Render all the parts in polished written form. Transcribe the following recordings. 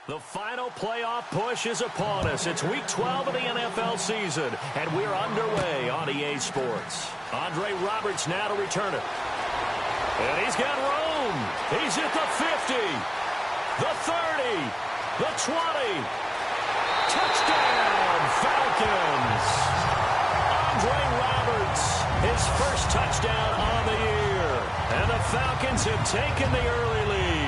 The final playoff push is upon us. It's Week 12 of the NFL season, and we're underway on EA Sports. Andre Roberts now to return it. And he's got room. He's at the 50, the 30, the 20. Touchdown, Falcons. Andre Roberts, his first touchdown on the year. And the Falcons have taken the early lead.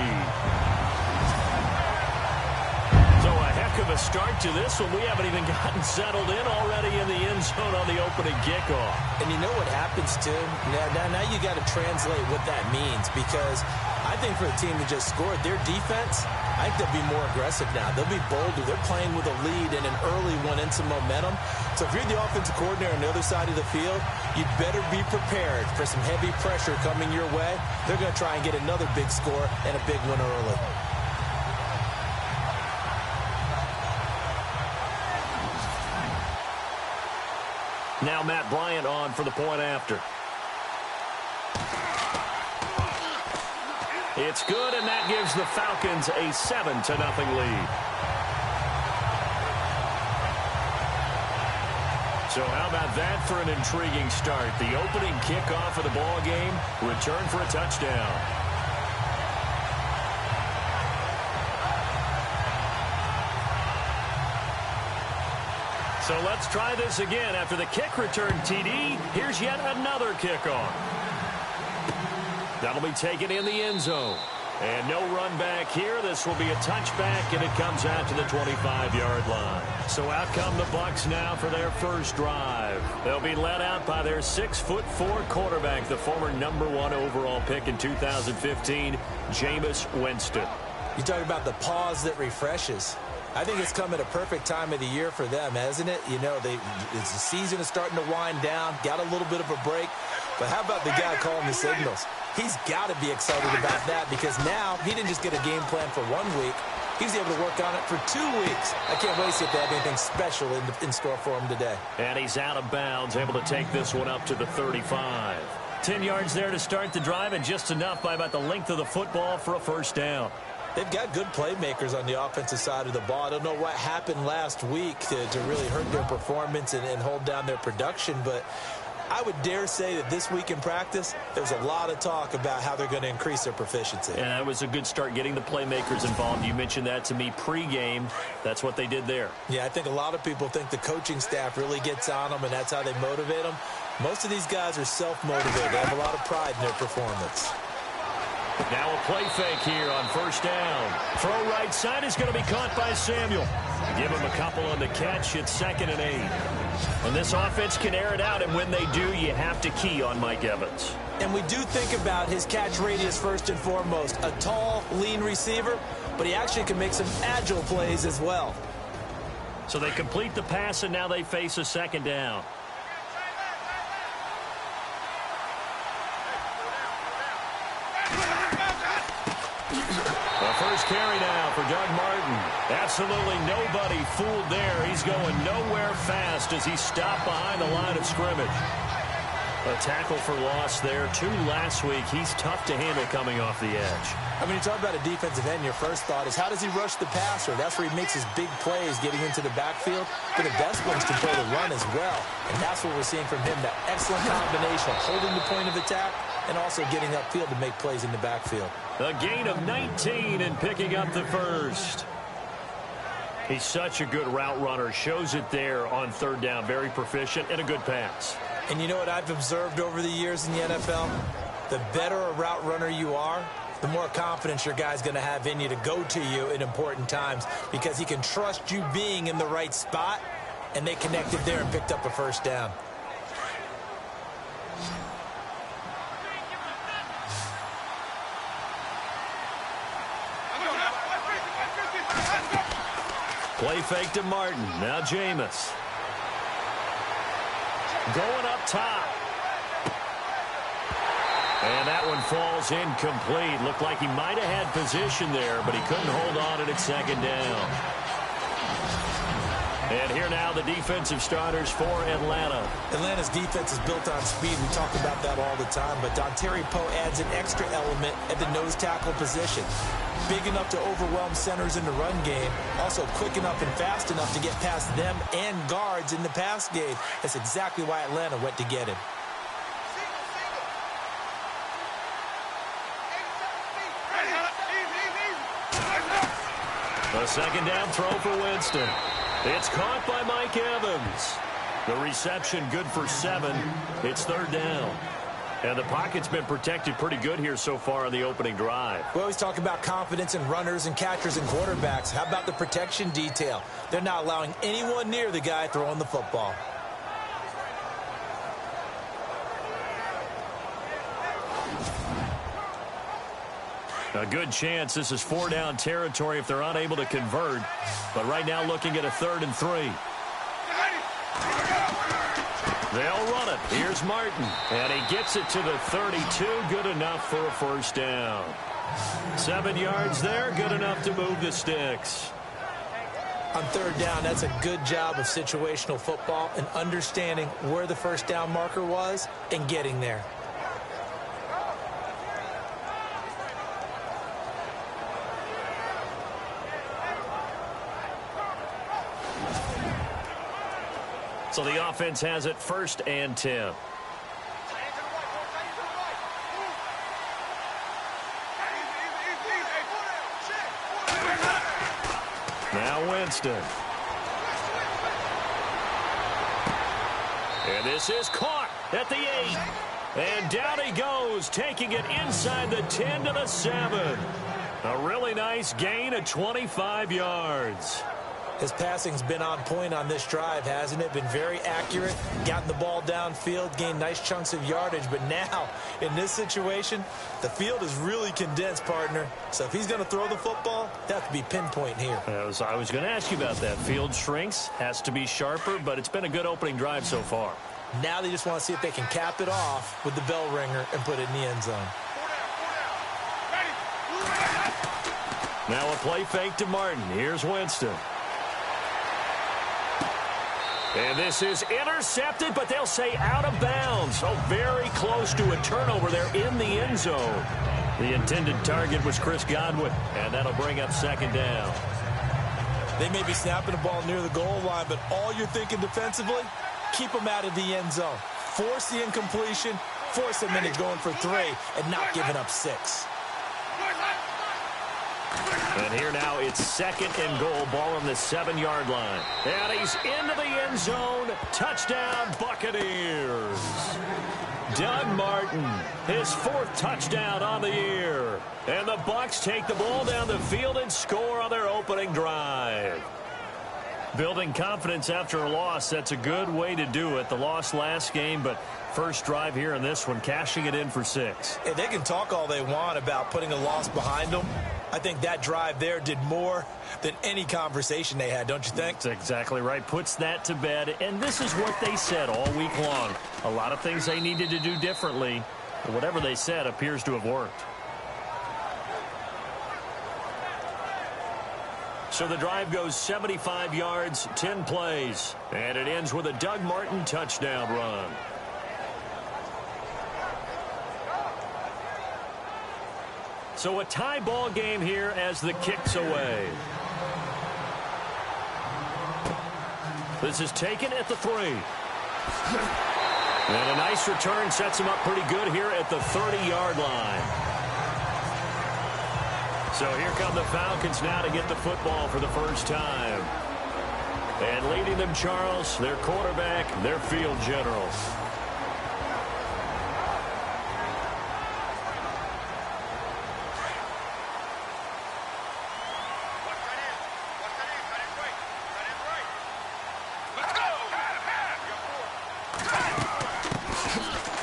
Of a start to this one. We haven't even gotten settled in already in the end zone on the opening kickoff. And you know what happens, too? Now you got to translate what that means, because I think for the team that just scored, their defense, I think they'll be more aggressive now. They'll be bolder. They're playing with a lead and an early one and some momentum. So if you're the offensive coordinator on the other side of the field, you'd better be prepared for some heavy pressure coming your way. They're going to try and get another big score and a big one early. Now Matt Bryant on for the point after. It's good, and that gives the Falcons a 7-0 lead. So how about that for an intriguing start? The opening kickoff of the ball game, return for a touchdown. So let's try this again. After the kick return TD, here's yet another kickoff. That'll be taken in the end zone. And no run back here. This will be a touchback, and it comes out to the 25-yard line. So out come the Bucs now for their first drive. They'll be led out by their 6'4" quarterback, the former #1 overall pick in 2015, Jameis Winston. You talk about the pause that refreshes. I think it's come at a perfect time of the year for them, hasn't it? You know, the season is starting to wind down, got a little bit of a break. But how about the guy calling the signals? He's got to be excited about that, because now he didn't just get a game plan for 1 week. He's able to work on it for 2 weeks. I can't wait to see if they have anything special in store for him today. And he's out of bounds, able to take this one up to the 35. 10 yards there to start the drive, and just enough by about the length of the football for a first down. They've got good playmakers on the offensive side of the ball. I don't know what happened last week to really hurt their performance and hold down their production, but I would dare say that this week in practice, there's a lot of talk about how they're going to increase their proficiency. And that was a good start, getting the playmakers involved. You mentioned that to me pregame. That's what they did there. Yeah, I think a lot of people think the coaching staff really gets on them, and that's how they motivate them. Most of these guys are self-motivated. They have a lot of pride in their performance. Now a play fake here on first down. Throw right side is going to be caught by Samuel. Give him a couple on the catch. It's 2nd and 8. And this offense can air it out, and when they do, you have to key on Mike Evans. And we do think about his catch radius first and foremost. A tall, lean receiver, but he actually can make some agile plays as well. So they complete the pass, and now they face a 2nd down. The first carry now for Doug Martin. Absolutely nobody fooled there. He's going nowhere fast as he stopped behind the line of scrimmage. A tackle for loss there. 2 last week. He's tough to handle coming off the edge. I mean, you talk about a defensive end, your first thought is, how does he rush the passer? That's where he makes his big plays getting into the backfield. But the best ones can throw the run as well. And that's what we're seeing from him, that excellent combination of holding the point of attack and also getting upfield to make plays in the backfield. A gain of 19 and picking up the first. He's such a good route runner. Shows it there on 3rd down. Very proficient and a good pass. And you know what I've observed over the years in the NFL? The better a route runner you are, the more confidence your guy's going to have in you to go to you in important times, because he can trust you being in the right spot, and they connected there and picked up a first down. Play fake to Martin. Now Jameis. Going up top. And that one falls incomplete. Looked like he might have had position there, but he couldn't hold on at 2nd down. And here now the defensive starters for Atlanta. Atlanta's defense is built on speed. We talk about that all the time. But Dontari Poe adds an extra element at the nose tackle position. big enough to overwhelm centers in the run game, also quick enough and fast enough to get past them and guards in the pass game. That's exactly why Atlanta went to get him. A second down throw for Winston. It's caught by Mike Evans. The reception good for 7. It's third down. And the pocket's been protected pretty good here so far on the opening drive. We always talk about confidence in runners and catchers and quarterbacks. How about the protection detail? They're not allowing anyone near the guy throwing the football. A good chance this is 4-down territory if they're unable to convert. But right now looking at a 3rd and 3. They'll run it. Here's Martin. And he gets it to the 32. Good enough for a first down. 7 yards there. Good enough to move the sticks. On third down, that's a good job of situational football and understanding where the first down marker was and getting there. So the offense has it 1st and 10. Now Winston. And this is caught at the 8. And down he goes, taking it inside the 10 to the 7. A really nice gain of 25 yards. His passing's been on point on this drive, hasn't it? Been very accurate, gotten the ball downfield, gained nice chunks of yardage. But now, in this situation, the field is really condensed, partner. So if he's going to throw the football, that have to be pinpoint here. I was going to ask you about that. Field shrinks, has to be sharper, but it's been a good opening drive so far. Now they just want to see if they can cap it off with the bell ringer and put it in the end zone. Now a play fake to Martin. Here's Winston. And this is intercepted, but they'll say out of bounds. So very close to a turnover there in the end zone. The intended target was Chris Godwin, and that'll bring up 2nd down. They may be snapping the ball near the goal line, but all you're thinking defensively, keep them out of the end zone. Force the incompletion, force them into going for 3, and not giving up 6. And here now it's 2nd and goal, ball on the 7-yard line. And he's into the end zone. Touchdown, Buccaneers. Doug Martin, his 4th touchdown on the year. And the Bucs take the ball down the field and score on their opening drive. Building confidence after a loss, that's a good way to do it. The loss last game, but first drive here in this one, cashing it in for 6. Hey, they can talk all they want about putting a loss behind them. I think that drive there did more than any conversation they had, don't you think? That's exactly right. Puts that to bed. And this is what they said all week long. A lot of things they needed to do differently. But whatever they said appears to have worked. So the drive goes 75 yards, 10 plays. And it ends with a Doug Martin touchdown run. So a tie ball game here as the kick's away. This is taken at the 3. And a nice return sets him up pretty good here at the 30-yard line. So here come the Falcons now to get the football for the first time. And leading them, Charles, their quarterback, their field general.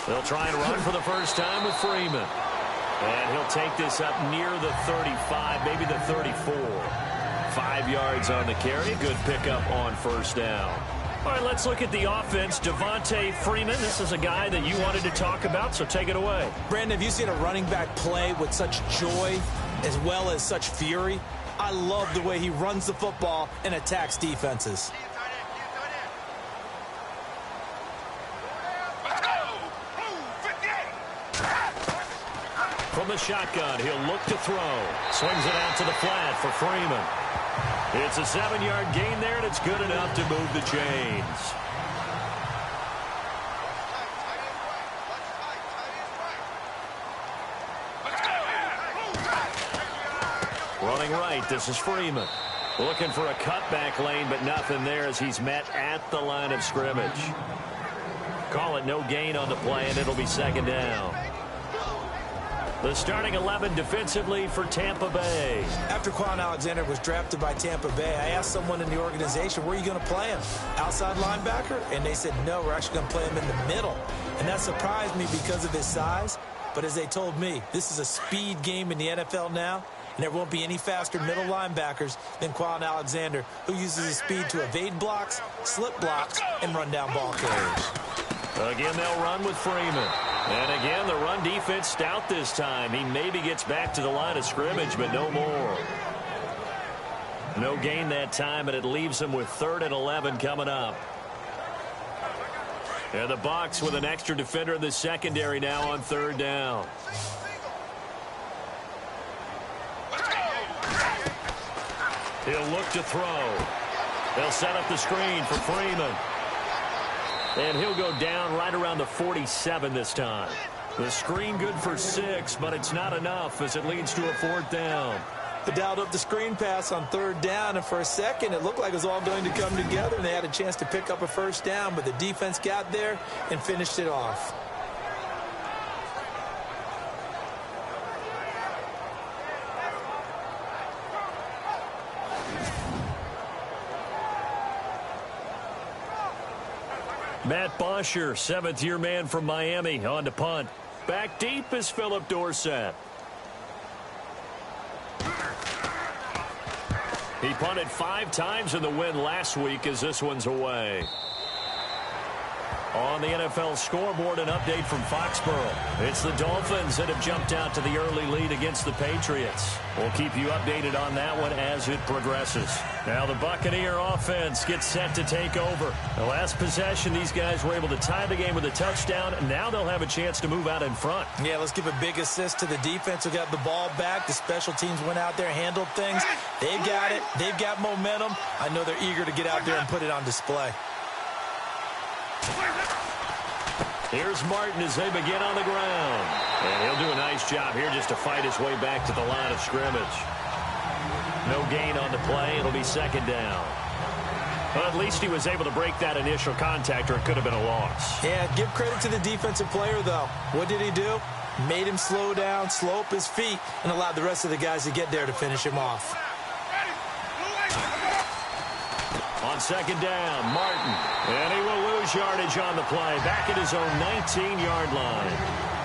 They'll try and run for the first time with Freeman. And he'll take this up near the 35, maybe the 34. 5 yards on the carry. Good pickup on first down. All right, let's look at the offense. Devontae Freeman, this is a guy that you wanted to talk about, so take it away. Brandon, have you seen a running back play with such joy as well as such fury? I love the way he runs the football and attacks defenses. From the shotgun, he'll look to throw. Swings it out to the flat for Freeman. It's a 7-yard gain there, and it's good enough to move the chains. Running right, this is Freeman. Looking for a cutback lane, but nothing there as he's met at the line of scrimmage. Call it no gain on the play, and it'll be second down. The starting 11 defensively for Tampa Bay. After Quan Alexander was drafted by Tampa Bay, I asked someone in the organization, where are you going to play him? Outside linebacker? And they said, no, we're actually going to play him in the middle. And that surprised me because of his size. But as they told me, this is a speed game in the NFL now, and there won't be any faster middle linebackers than Quan Alexander, who uses his speed to evade blocks, slip blocks, and run down ball carriers. Again, they'll run with Freeman. And again, the run defense stout this time. He maybe gets back to the line of scrimmage, but no more. No gain that time, and it leaves him with 3rd and 11 coming up. And the Bucs with an extra defender in the secondary now on 3rd down. He'll look to throw. They'll set up the screen for Freeman. And he'll go down right around the 47 this time. The screen good for 6, but it's not enough as it leads to a 4th down. They dialed up the screen pass on 3rd down, and for a second it looked like it was all going to come together, and they had a chance to pick up a 1st down, but the defense got there and finished it off. Matt Bosher, 7th-year man from Miami, on to punt. Back deep is Philip Dorsett. He punted 5 times in the win last week as this one's away. On the NFL scoreboard, an update from Foxborough. It's the Dolphins that have jumped out to the early lead against the Patriots. We'll keep you updated on that one as it progresses. Now the Buccaneer offense gets set to take over. The last possession, these guys were able to tie the game with a touchdown, and now they'll have a chance to move out in front. Yeah, let's give a big assist to the defense who got the ball back. The special teams went out there, handled things. They've got it. They've got momentum. I know they're eager to get out there and put it on display. Here's Martin as they begin on the ground. And he'll do a nice job here just to fight his way back to the line of scrimmage. No gain on the play. It'll be 2nd down. Well, at least he was able to break that initial contact, or it could have been a loss. Yeah, give credit to the defensive player, though. What did he do? Made him slow down, slow up his feet, and allowed the rest of the guys to get there to finish him off. On 2nd down, Martin. And he will lose yardage on the play. Back at his own 19-yard line.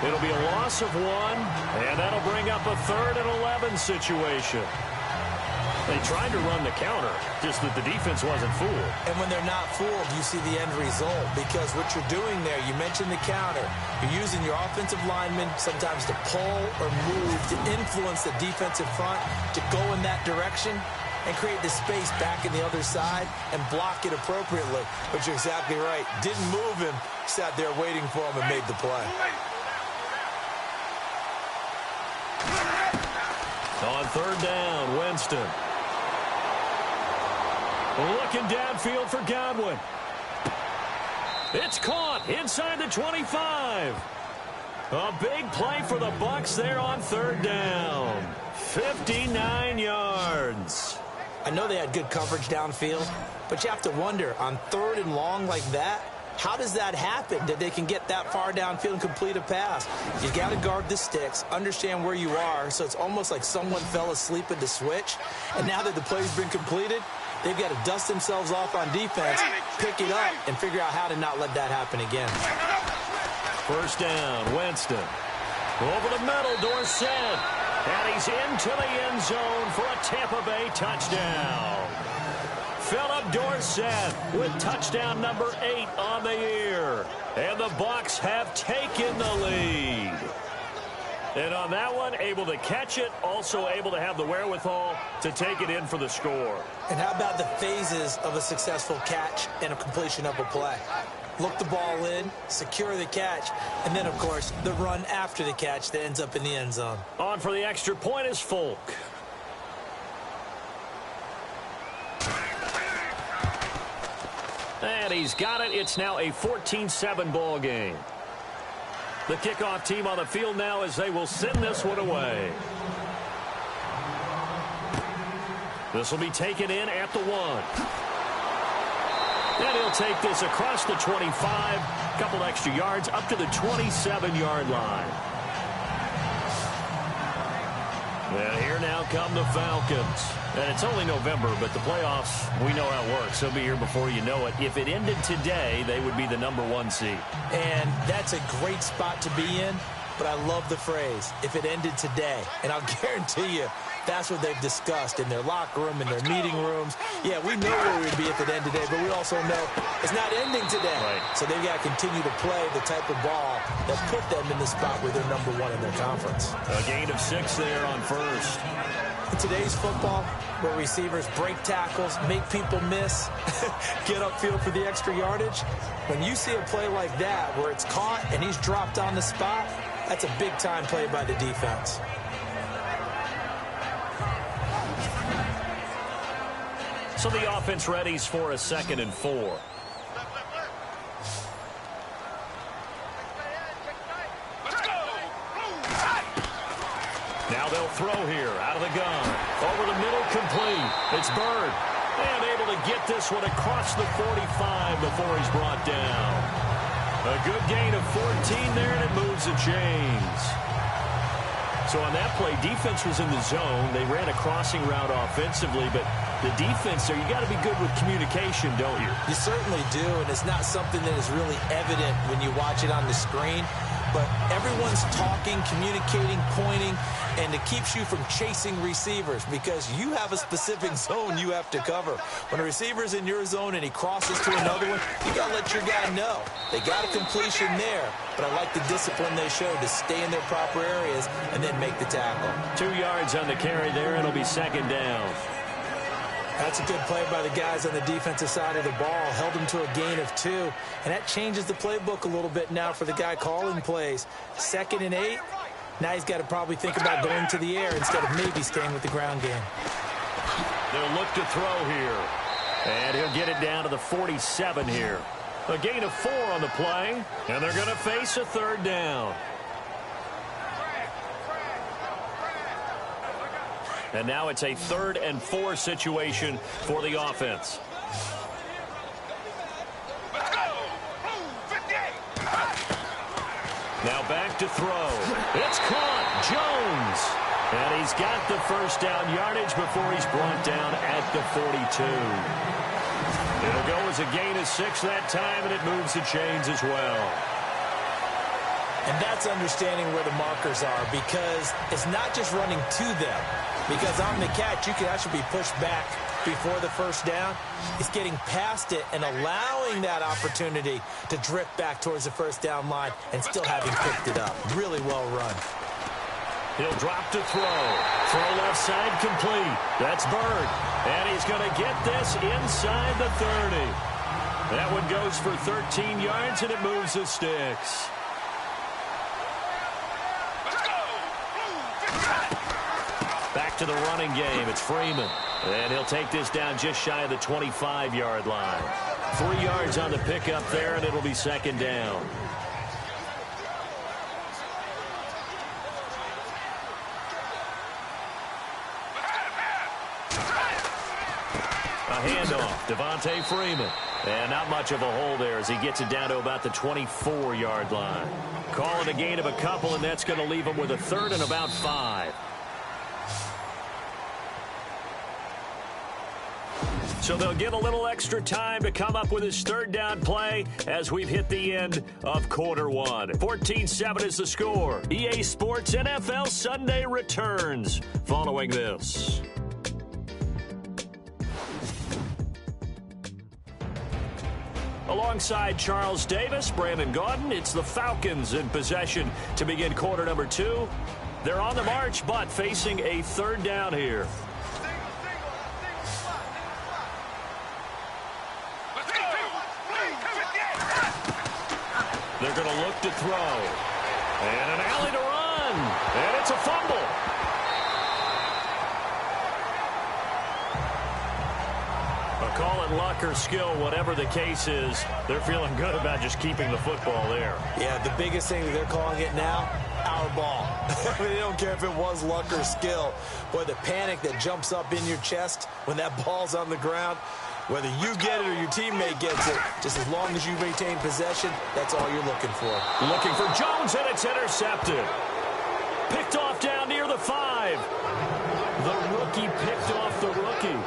It'll be a loss of 1, and that'll bring up a 3rd and 11 situation. They tried to run the counter, just that the defense wasn't fooled. And when they're not fooled, you see the end result. Because what you're doing there, you mentioned the counter. You're using your offensive linemen sometimes to pull or move, to influence the defensive front, to go in that direction, and create the space back in the other side and block it appropriately. But you're exactly right. Didn't move him, sat there waiting for him and made the play. On 3rd down, Winston. Looking downfield for Godwin. It's caught inside the 25. A big play for the Bucs there on 3rd down. 59 yards. I know they had good coverage downfield, but you have to wonder, on 3rd and long like that, how does that happen, that they can get that far downfield and complete a pass? You got to guard the sticks, understand where you are, so it's almost like someone fell asleep at the switch, and now that the play's been completed, they've got to dust themselves off on defense, pick it up, and figure out how to not let that happen again. 1st down, Winston. Over the middle, Dorsett. And he's into the end zone for a Tampa Bay touchdown. Philip Dorsett with touchdown number 8 on the year. And the Bucs have taken the lead. And on that one, able to catch it, also able to have the wherewithal to take it in for the score. And how about the phases of a successful catch and a completion of a play? look the ball in, secure the catch, and then, of course, the run after the catch that ends up in the end zone. On for the extra point is Falk. And he's got it. It's now a 14-7 ball game. The kickoff team on the field now as they will send this one away. This will be taken in at the 1. And he'll take this across the 25, a couple extra yards up to the 27-yard line. And here now come the Falcons. And it's only November, but the playoffs, we know how it works. They'll be here before you know it. If it ended today, they would be the #1 seed. And that's a great spot to be in, but I love the phrase, if it ended today. And I'll guarantee you, that's what they've discussed in their locker room, in their meeting rooms. Yeah, we know where we'd be if it ended today, but we also know it's not ending today. Right. So they've got to continue to play the type of ball that put them in the spot where they're #1 in their conference. A gain of 6 there on first. In today's football, where receivers break tackles, make people miss, get upfield for the extra yardage, when you see a play like that where it's caught and he's dropped on the spot, that's a big-time play by the defense. So the offense readies for a 2nd and 4. Now they'll throw here out of the gun. Over the middle, complete. It's Bird. And able to get this one across the 45 before he's brought down. A good gain of 14 there, and it moves the chains. So on that play, defense was in the zone. They ran a crossing route offensively, but the defense there, you got to be good with communication, don't you? You certainly do, and it's not something that is really evident when you watch it on the screen. But everyone's talking, communicating, pointing, and it keeps you from chasing receivers because you have a specific zone you have to cover. When a receiver's in your zone and he crosses to another one, you got to let your guy know. They got a completion there, but I like the discipline they showed to stay in their proper areas and then make the tackle. 2 yards on the carry there. It'll be 2nd down. That's a good play by the guys on the defensive side of the ball. Held them to a gain of 2. And that changes the playbook a little bit now for the guy calling plays. 2nd and 8. Now he's got to probably think about going to the air instead of maybe staying with the ground game. They'll look to throw here. And he'll get it down to the 47 here. A gain of 4 on the play. And they're going to face a 3rd down. And now it's a 3rd and 4 situation for the offense. Now back to throw. It's caught. Jones. And he's got the 1st down yardage before he's brought down at the 42. It'll go as a gain of 6 that time, and it moves the chains as well. And that's understanding where the markers are because it's not just running to them. Because on the catch, you can actually be pushed back before the 1st down. It's getting past it and allowing that opportunity to drift back towards the 1st down line and still having picked it up. Really well run. He'll drop to throw. Throw left side complete. That's Bird. And he's going to get this inside the 30. That one goes for 13 yards, and it moves the sticks. Back to the running game. It's Freeman. And he'll take this down just shy of the 25-yard line. 3 yards on the pickup there, and it'll be 2nd down. A handoff. Devontae Freeman. And not much of a hole there as he gets it down to about the 24-yard line. Calling a gain of a couple, and that's going to leave him with a 3rd and about 5. So they'll get a little extra time to come up with his 3rd down play as we've hit the end of quarter 1. 14-7 is the score. EA Sports NFL Sunday returns following this. Alongside Charles Davis, Brandon Gaudin, it's the Falcons in possession to begin quarter number 2. They're on the march, but facing a 3rd down here. They're going to look to throw. And an alley to run. And it's a fumble. Call it luck or skill, whatever the case is, they're feeling good about just keeping the football there. Yeah, the biggest thing that they're calling it now, our ball. They don't care if it was luck or skill. Boy, the panic that jumps up in your chest when that ball's on the ground, whether you get it or your teammate gets it, just as long as you maintain possession, that's all you're looking for. Looking for Jones, and it's intercepted. Picked off down near the 5. The rookie picked off the rookie.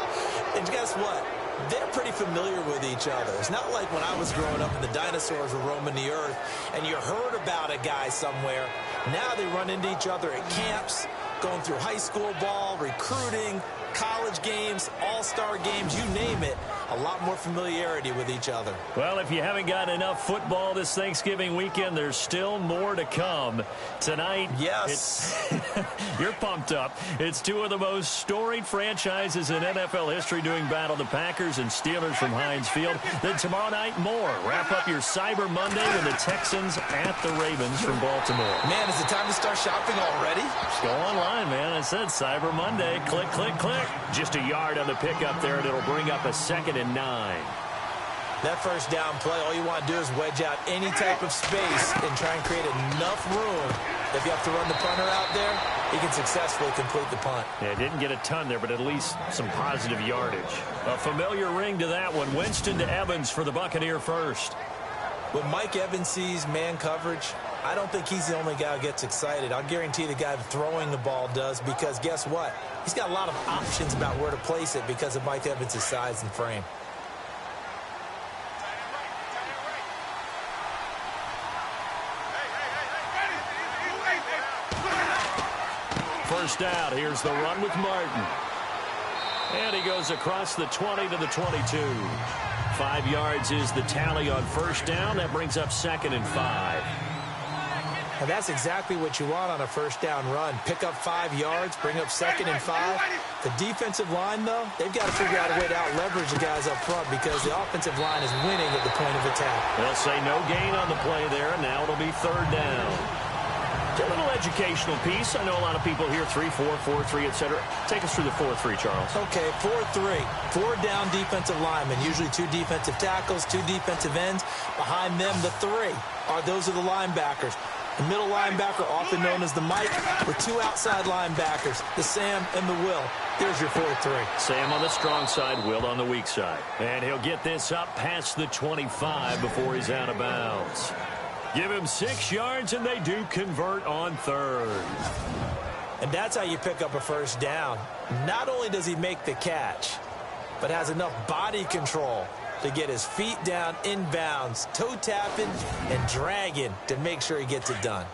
And guess what? They're pretty familiar with each other. It's not like when I was growing up and the dinosaurs were roaming the earth and you heard about a guy somewhere. Now they run into each other at camps, going through high school ball, recruiting, college games, all-star games, you name it. A lot more familiarity with each other. Well, if you haven't got enough football this Thanksgiving weekend, there's still more to come. Tonight, yes, you're pumped up. It's two of the most storied franchises in NFL history doing battle, the Packers and Steelers from Heinz Field. Then tomorrow night, more. Wrap up your Cyber Monday with the Texans at the Ravens from Baltimore. Man, is it time to start shopping already? Just go online, man. I said Cyber Monday. Click, click, click. Just a yard on the pickup there, and it'll bring up a 2nd and 9. That first down play, all you want to do is wedge out any type of space and try and create enough room. If you have to run the punter out there, he can successfully complete the punt. Yeah, didn't get a ton there, but at least some positive yardage. A familiar ring to that one. Winston to Evans for the Buccaneer first. When Mike Evans sees man coverage, I don't think he's the only guy who gets excited. I'll guarantee the guy throwing the ball does, because guess what? He's got a lot of options about where to place it because of Mike Evans' size and frame. First down. Here's the run with Martin. And he goes across the 20 to the 22. 5 yards is the tally on first down. That brings up 2nd and 5. And that's exactly what you want on a first down run. Pick up 5 yards, bring up 2nd and 5. The defensive line, though, they've got to figure out a way to out-leverage the guys up front because the offensive line is winning at the point of attack. They'll say no gain on the play there, and now it'll be 3rd down. A little educational piece. I know a lot of people here, 3-4, 4-3, etc. Take us through the 4-3, Charles. Okay, 4-3. 4 down defensive linemen, usually 2 defensive tackles, 2 defensive ends. Behind them, the 3 those are the linebackers. The middle linebacker, often known as the Mike, with 2 outside linebackers, the Sam and the Will. There's your 4-3. Sam on the strong side, Will on the weak side. And he'll get this up past the 25 before he's out of bounds. Give him 6 yards, and they do convert on 3rd. And that's how you pick up a first down. Not only does he make the catch, but has enough body control to get his feet down inbounds, toe tapping and dragging to make sure he gets it done.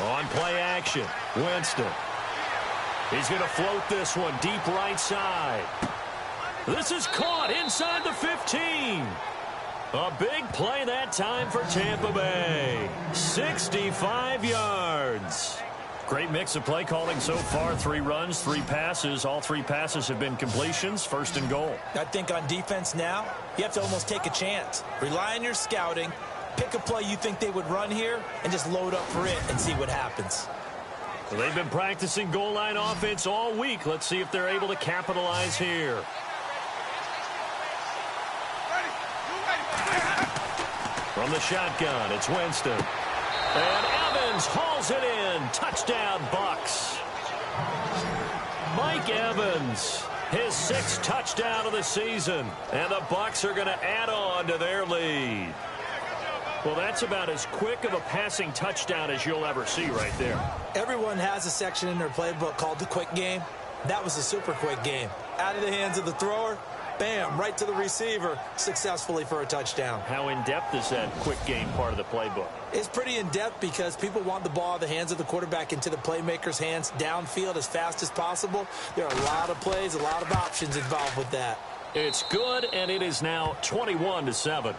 On play action, Winston. He's going to float this one deep right side. This is caught inside the 15. A big play that time for Tampa Bay. 65 yards. Great mix of play calling so far. 3 runs, 3 passes. All 3 passes have been completions. 1st and goal. I think on defense now, you have to almost take a chance. Rely on your scouting. Pick a play you think they would run here and just load up for it and see what happens. Well, they've been practicing goal line offense all week. Let's see if they're able to capitalize here. From the shotgun, it's Winston. And Evans hauls it in. Touchdown, Bucs. Mike Evans, his 6th touchdown of the season. And the Bucs are going to add on to their lead. Well, that's about as quick of a passing touchdown as you'll ever see right there. Everyone has a section in their playbook called the quick game. That was a super quick game. Out of the hands of the thrower, bam, right to the receiver, successfully for a touchdown. How in-depth is that quick game part of the playbook? It's pretty in-depth because people want the ball out of the hands of the quarterback into the playmaker's hands downfield as fast as possible. There are a lot of plays, a lot of options involved with that. It's good, and it is now 21-7.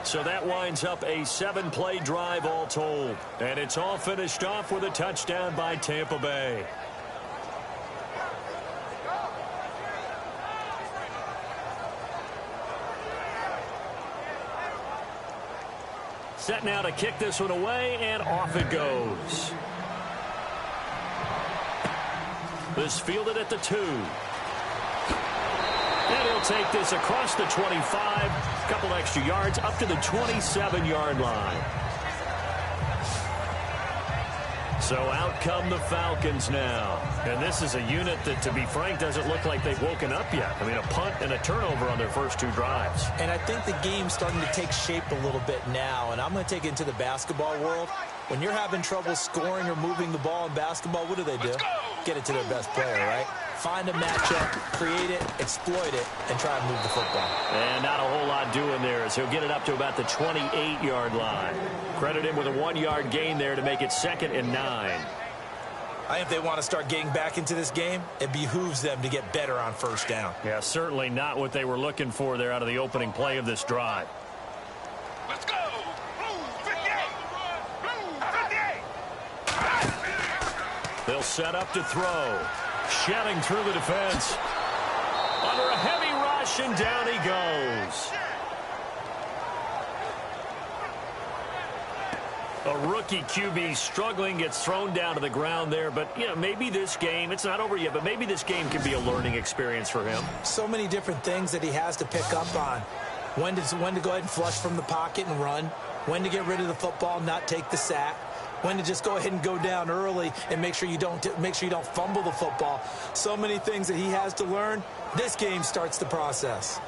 So that winds up a 7-play drive all told. And it's all finished off with a touchdown by Tampa Bay. Set now to kick this one away, and off it goes. This fielded at the 2. And he'll take this across the 25, a couple extra yards, up to the 27-yard line. So out come the Falcons now. And this is a unit that, to be frank, doesn't look like they've woken up yet. I mean, a punt and a turnover on their first 2 drives. And I think the game's starting to take shape a little bit now. And I'm going to take it into the basketball world. When you're having trouble scoring or moving the ball in basketball, what do? Get it to their best player, right? Find a matchup, create it, exploit it, and try and move the football. And not a whole lot doing there as he'll get it up to about the 28-yard line. Credit him with a 1-yard gain there to make it 2nd and 9. I think if they want to start getting back into this game, it behooves them to get better on first down. Yeah, certainly not what they were looking for there out of the opening play of this drive. Let's go! Blue 58! Blue 58! They'll set up to throw. Shedding through the defense. Under a heavy rush, and down he goes. A rookie QB struggling, gets thrown down to the ground there. But, you know, maybe this game, it's not over yet, but maybe this game can be a learning experience for him. So many different things that he has to pick up on. When to go ahead and flush from the pocket and run. When to get rid of the football, not take the sack. When to just go ahead and go down early and make sure you don't fumble the football. So many things that he has to learn. This game starts the process.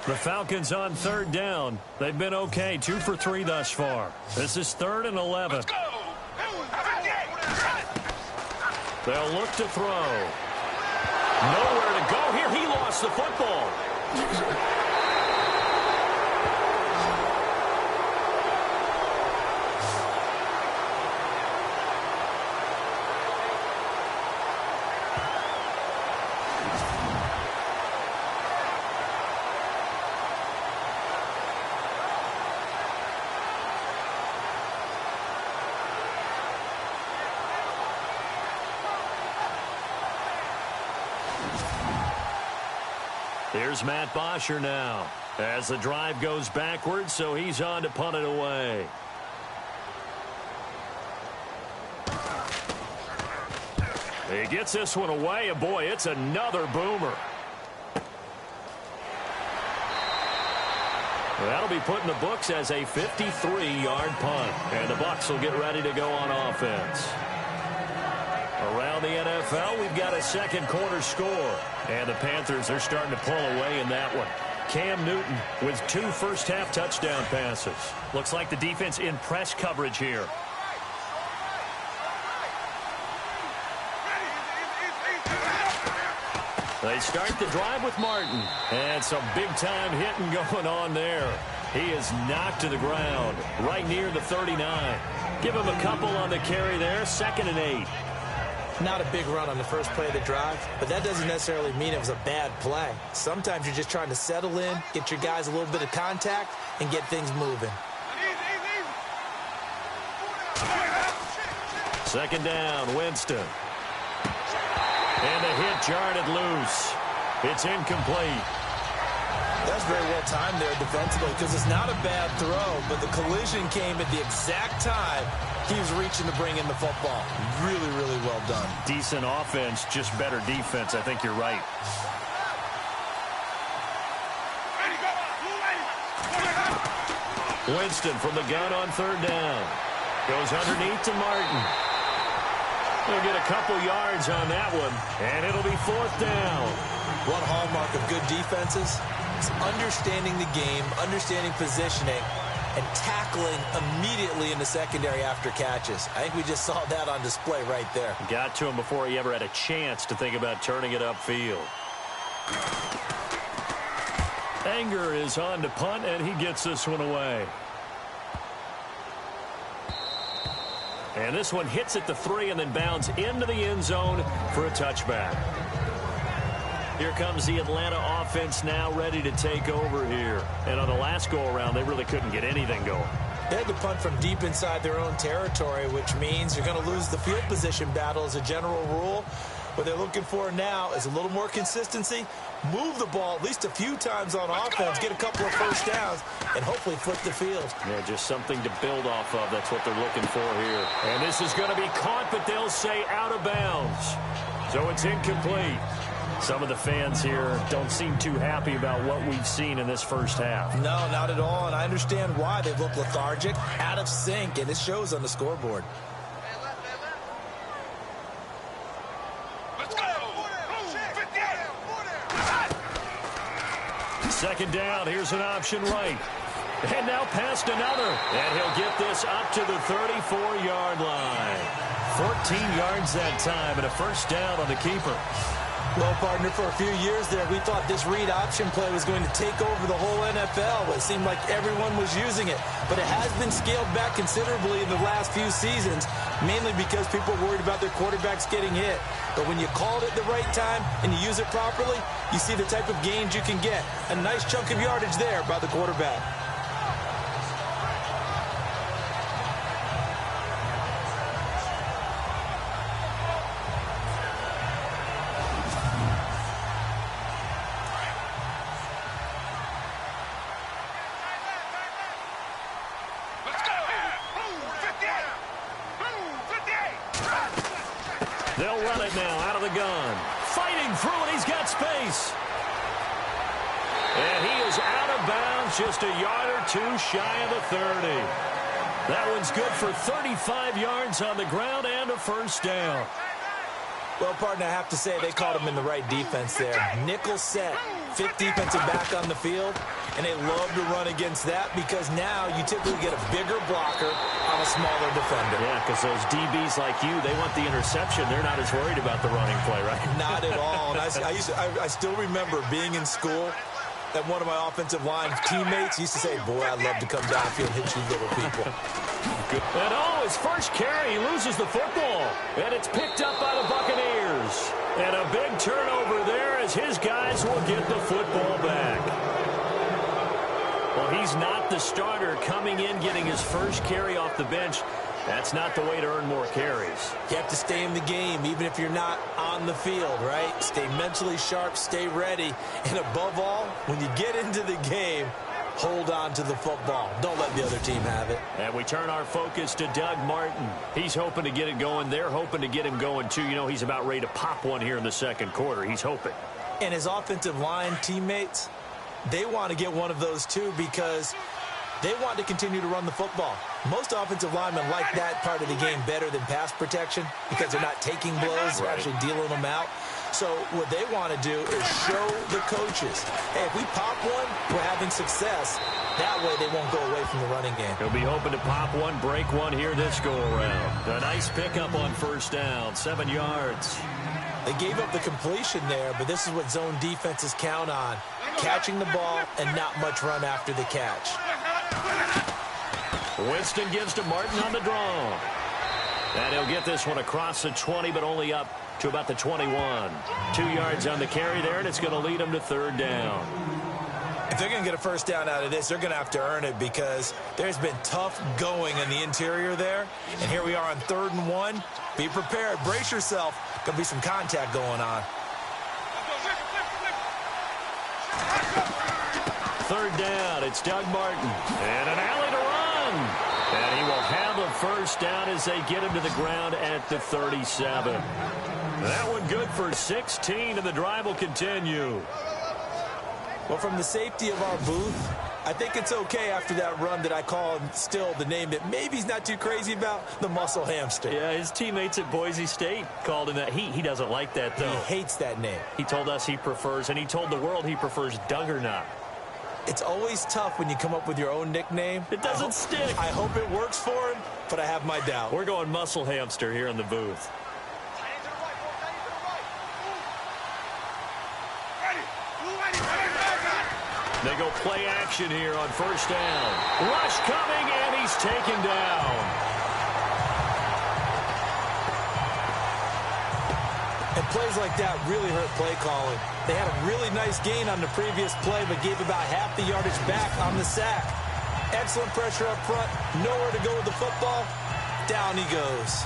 The Falcons on 3rd down. They've been okay, 2 for 3 thus far. This is 3rd and 11. They'll look to throw. Nowhere to go here. He lost the football. Here's Matt Bosher now as the drive goes backwards, so he's on to punt it away. He gets this one away, and boy, it's another boomer. That'll be put in the books as a 53-yard punt, and the Bucs will get ready to go on offense. Around the NFL, we've got a second quarter score. And the Panthers are starting to pull away in that one. Cam Newton with 2 first-half touchdown passes. Looks like the defense in press coverage here. They start the drive with Martin. And some big-time hitting going on there. He is knocked to the ground right near the 39. Give him a couple on the carry there. 2nd and 8. Not a big run on the first play of the drive, but that doesn't necessarily mean it was a bad play. Sometimes you're just trying to settle in, get your guys a little bit of contact, and get things moving. 2nd down, Winston. And the hit jarred it loose. It's incomplete. That's very well timed there defensively because it's not a bad throw, but the collision came at the exact time he was reaching to bring in the football. Really, really well done. Decent offense, just better defense. I think you're right. Winston from the gun on 3rd down. Goes underneath to Martin. He'll get a couple yards on that one, and it'll be 4th down. One hallmark of good defenses is understanding the game, understanding positioning, and tackling immediately in the secondary after catches. I think we just saw that on display right there. Got to him before he ever had a chance to think about turning it upfield. Anger is on to punt, and he gets this one away. And this one hits at the 3 and then bounds into the end zone for a touchback. Here comes the Atlanta offense now ready to take over here. And on the last go-around, they really couldn't get anything going. They had to punt from deep inside their own territory, which means you're going to lose the field position battle as a general rule. What they're looking for now is a little more consistency, move the ball at least a few times on offense, get a couple of first downs, and hopefully flip the field. Yeah, just something to build off of. That's what they're looking for here. And this is going to be caught, but they'll say out of bounds. So it's incomplete. Some of the fans here don't seem too happy about what we've seen in this first half. No, not at all, and I understand why. They look lethargic, out of sync, and it shows on the scoreboard. Second down, here's an option right. And now past another. And he'll get this up to the 34-yard line. 14 yards that time and a first down on the keeper. Well, partner, for a few years there, we thought this read option play was going to take over the whole NFL. It seemed like everyone was using it. But it has been scaled back considerably in the last few seasons, mainly because people are worried about their quarterbacks getting hit. But when you call it at the right time and you use it properly, you see the type of gains you can get. A nice chunk of yardage there by the quarterback. They'll run it now out of the gun. Fighting through it. He's got space. And he is out of bounds just a yard or two shy of the 30. That one's good for 35 yards on the ground and a first down. Well, partner, I have to say they caught him in the right defense there. Nickel set, fifth defensive back on the field, and they love to run against that because now you typically get a bigger blocker on a smaller defender. Yeah, because those DBs like you, they want the interception. They're not as worried about the running play, right? Not at all. And I still remember being in school, and one of my offensive line teammates used to say, boy, I'd love to come downfield and hit you little people. And his first carry, he loses the football. And it's picked up by the Buccaneers. And a big turnover there as his guys will get the football back. Well, he's not the starter coming in, getting his first carry off the bench. That's not the way to earn more carries. You have to stay in the game, even if you're not on the field, right? Stay mentally sharp, stay ready. And above all, when you get into the game, hold on to the football. Don't let the other team have it. And we turn our focus to Doug Martin. He's hoping to get it going. They're hoping to get him going, too. You know, he's about ready to pop one here in the second quarter. He's hoping. And his offensive line teammates, they want to get one of those, too, because they want to continue to run the football. Most offensive linemen like that part of the game better than pass protection because they're not taking blows, they're actually dealing them out. So what they want to do is show the coaches, hey, if we pop one, we're having success. That way they won't go away from the running game. He'll be hoping to pop one, break one here this go-around. A nice pickup on first down, 7 yards. They gave up the completion there, but this is what zone defenses count on, catching the ball and not much run after the catch. Winston gives to Martin on the draw. And he'll get this one across the 20, but only up to about the 21. 2 yards on the carry there, and it's going to lead them to third down. If they're going to get a first down out of this, they're going to have to earn it because there's been tough going in the interior there. And here we are on 3rd and 1. Be prepared. Brace yourself. Going to be some contact going on. Third down, it's Doug Martin. And an alley to run. And he will have a first down as they get him to the ground at the 37. That one good for 16, and the drive will continue. Well, from the safety of our booth, I think it's okay after that run that I call him still the name that maybe he's not too crazy about, the muscle hamster. Yeah, his teammates at Boise State called him that. He doesn't like that, though. He hates that name. He told us he prefers, and he told the world he prefers Duggernaut. It's always tough when you come up with your own nickname. It doesn't stick. I hope it works for him, but I have my doubt. We're going muscle hamster here in the booth. They go play action here on first down. Rush coming, and he's taken down. And plays like that really hurt play calling. They had a really nice gain on the previous play, but gave about half the yardage back on the sack. Excellent pressure up front. Nowhere to go with the football. Down he goes.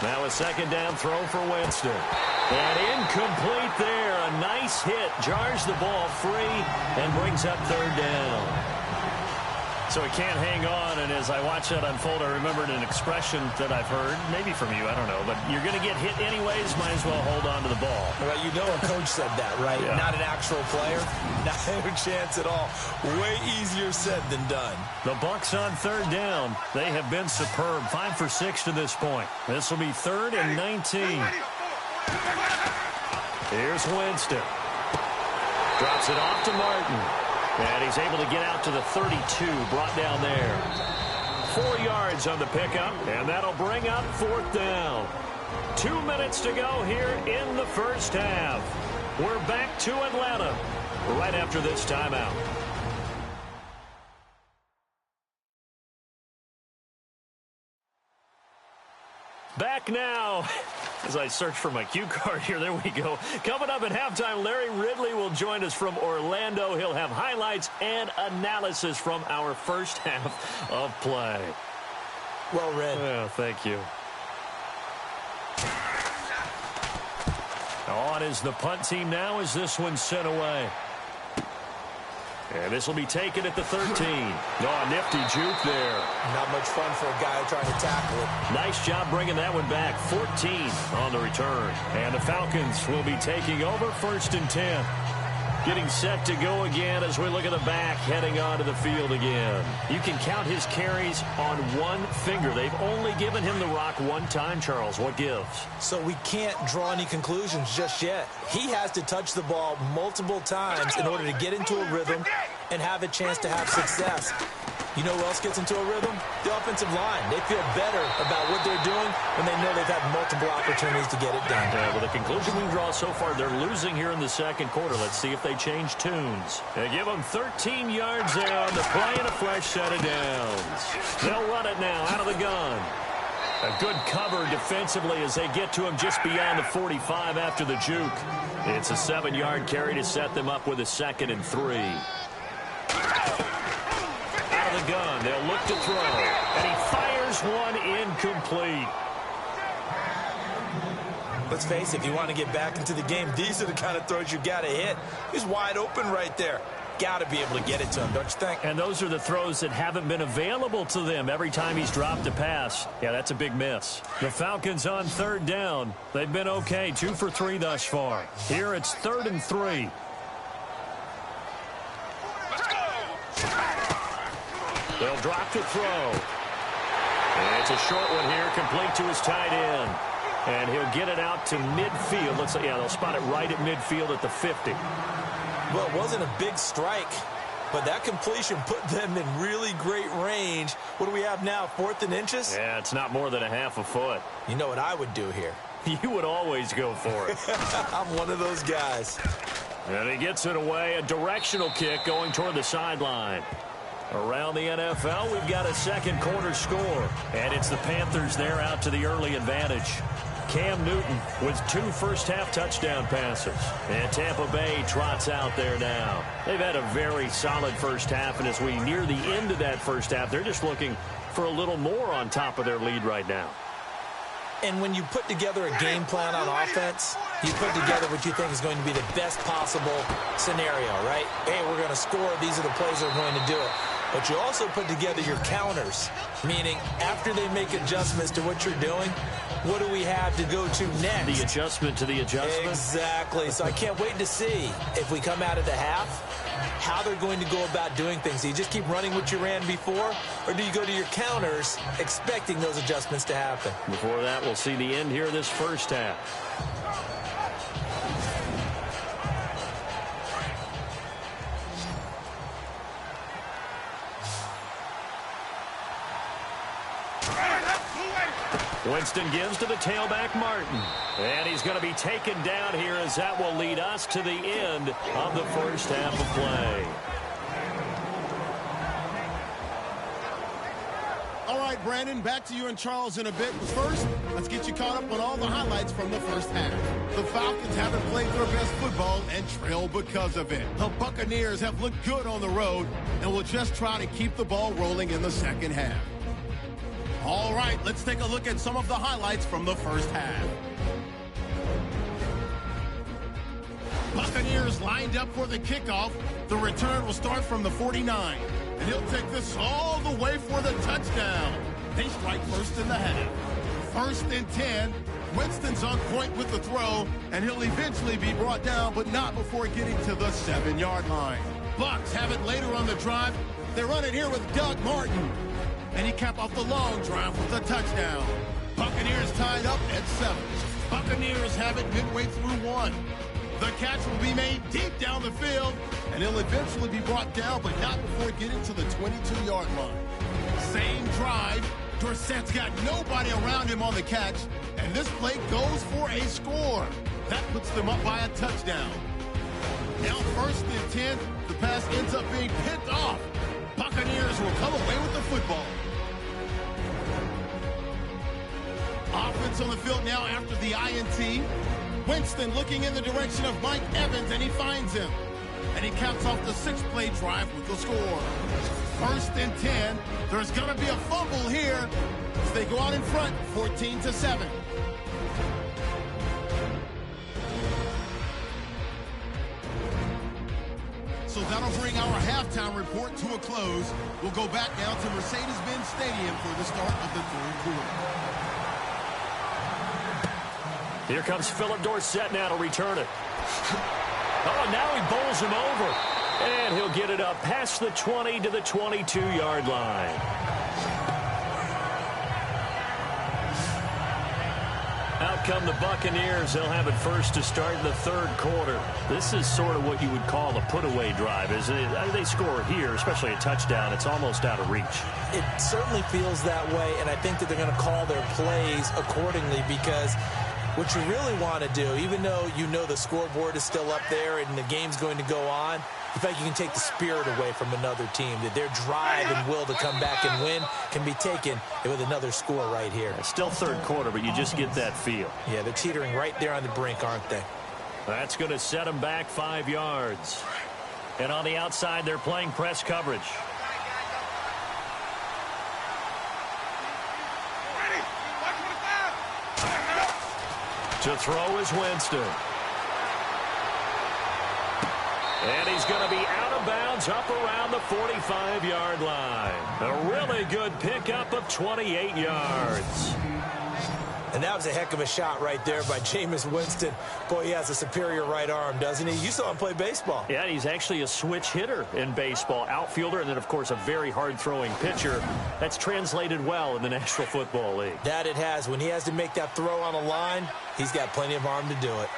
Now a second down throw for Winston. And incomplete there. A nice hit. Jars the ball free and brings up third down. So he can't hang on, and as I watch that unfold, I remembered an expression that I've heard, maybe from you, I don't know, but you're going to get hit anyways, might as well hold on to the ball. Well, you know a coach said that, right? Yeah. Not an actual player. Not a chance at all. Way easier said than done. The Bucs on third down. They have been superb. 5 for 6 to this point. This will be 3rd and 19. Here's Winston. Drops it off to Martin. And he's able to get out to the 32, brought down there. 4 yards on the pickup, and that'll bring up 4th down. 2 minutes to go here in the first half. We're back to Atlanta right after this timeout. Back now. As I search for my cue card here, there we go. Coming up at halftime, Larry Ridley will join us from Orlando. He'll have highlights and analysis from our first half of play. Well read. Oh, thank you. On is the punt team now as this one's sent away. And this will be taken at the 13. Oh, nifty juke there. Not much fun for a guy trying to tackle it. Nice job bringing that one back. 14 on the return. And the Falcons will be taking over 1st and 10. Getting set to go again as we look at the back heading onto the field again. You can count his carries on one finger. They've only given him the rock one time, Charles. What gives? So we can't draw any conclusions just yet. He has to touch the ball multiple times in order to get into a rhythm and have a chance to have success. You know who else gets into a rhythm? The offensive line. They feel better about what they're doing when they know they've had multiple opportunities to get it done. Yeah, well, the conclusion we can draw so far, they're losing here in the second quarter. Let's see if they change tunes. They give them 13 yards there on the play and a fresh set of downs. They'll run it now out of the gun. A good cover defensively as they get to him just beyond the 45 after the juke. It's a 7-yard carry to set them up with a 2nd and 3. The gun. They'll look to throw. And he fires one incomplete. Let's face it, if you want to get back into the game, these are the kind of throws you got to hit. He's wide open right there. Got to be able to get it to him, don't you think? And those are the throws that haven't been available to them every time he's dropped a pass. Yeah, that's a big miss. The Falcons on 3rd down. They've been okay, 2 for 3 thus far. Here it's 3rd and 3. They'll drop to throw. And it's a short one here, complete to his tight end. And he'll get it out to midfield. Let's say, yeah, they'll spot it right at midfield at the 50. Well, it wasn't a big strike, but that completion put them in really great range. What do we have now, 4th and inches? Yeah, it's not more than a half a foot. You know what I would do here? You would always go for it. I'm one of those guys. And he gets it away, a directional kick going toward the sideline. Around the NFL, we've got a second quarter score. And it's the Panthers there out to the early advantage. Cam Newton with 2 first-half touchdown passes. And Tampa Bay trots out there now. They've had a very solid first half, and as we near the end of that first half, they're just looking for a little more on top of their lead right now. And when you put together a game plan on offense, you put together what you think is going to be the best possible scenario, right? Hey, we're going to score. These are the plays that are going to do it. But you also put together your counters, meaning after they make adjustments to what you're doing, what do we have to go to next? The adjustment to the adjustment? Exactly. So I can't wait to see if we come out of the half, how they're going to go about doing things. Do you just keep running what you ran before, or do you go to your counters expecting those adjustments to happen? Before that, we'll see the end here of this first half. Winston gives to the tailback Martin. And he's going to be taken down here as that will lead us to the end of the first half of play. All right, Brandon, back to you and Charles in a bit. But first, let's get you caught up on all the highlights from the first half. The Falcons haven't played their best football and trail because of it. The Buccaneers have looked good on the road and will just try to keep the ball rolling in the second half. All right, let's take a look at some of the highlights from the first half. Buccaneers lined up for the kickoff. The return will start from the 49. And he'll take this all the way for the touchdown. They strike first in the half. 1st and 10. Winston's on point with the throw, and he'll eventually be brought down, but not before getting to the 7-yard line. Bucs have it later on the drive. They run it here with Doug Martin. And he capped off the long drive with a touchdown. Buccaneers tied up at 7. Buccaneers have it midway through 1. The catch will be made deep down the field, and he'll eventually be brought down, but not before getting to the 22-yard line. Same drive. Dorsett's got nobody around him on the catch, and this play goes for a score. That puts them up by a touchdown. Now 1st and 10, the pass ends up being picked off. Buccaneers will come away with the football. Offense on the field now after the INT. Winston looking in the direction of Mike Evans, and he finds him. And he caps off the 6-play drive with the score. 1st and 10. There's going to be a fumble here as they go out in front, 14-7. So that'll bring our halftime report to a close. We'll go back now to Mercedes-Benz Stadium for the start of the 3rd quarter. Here comes Philip Dorsett now to return it. Oh, now he bowls him over. And he'll get it up past the 20 to the 22-yard line. Out come the Buccaneers. They'll have it first to start in the 3rd quarter. This is sort of what you would call a put-away drive, isn't it? They score here, especially a touchdown. It's almost out of reach. It certainly feels that way, and I think that they're going to call their plays accordingly because what you really want to do, even though you know the scoreboard is still up there and the game's going to go on, in fact, you can take the spirit away from another team. That their drive and will to come back and win can be taken with another score right here. It's still 3rd quarter, but you just get that feel. Yeah, they're teetering right there on the brink, aren't they? That's going to set them back 5 yards. And on the outside, they're playing press coverage. To throw is Winston. And he's going to be out of bounds up around the 45-yard line. A really good pickup of 28 yards. And that was a heck of a shot right there by Jameis Winston. Boy, he has a superior right arm, doesn't he? You saw him play baseball. Yeah, he's actually a switch hitter in baseball. Outfielder, and then, of course, a very hard-throwing pitcher. That's translated well in the National Football League. That it has. When he has to make that throw on a line, he's got plenty of arm to do it.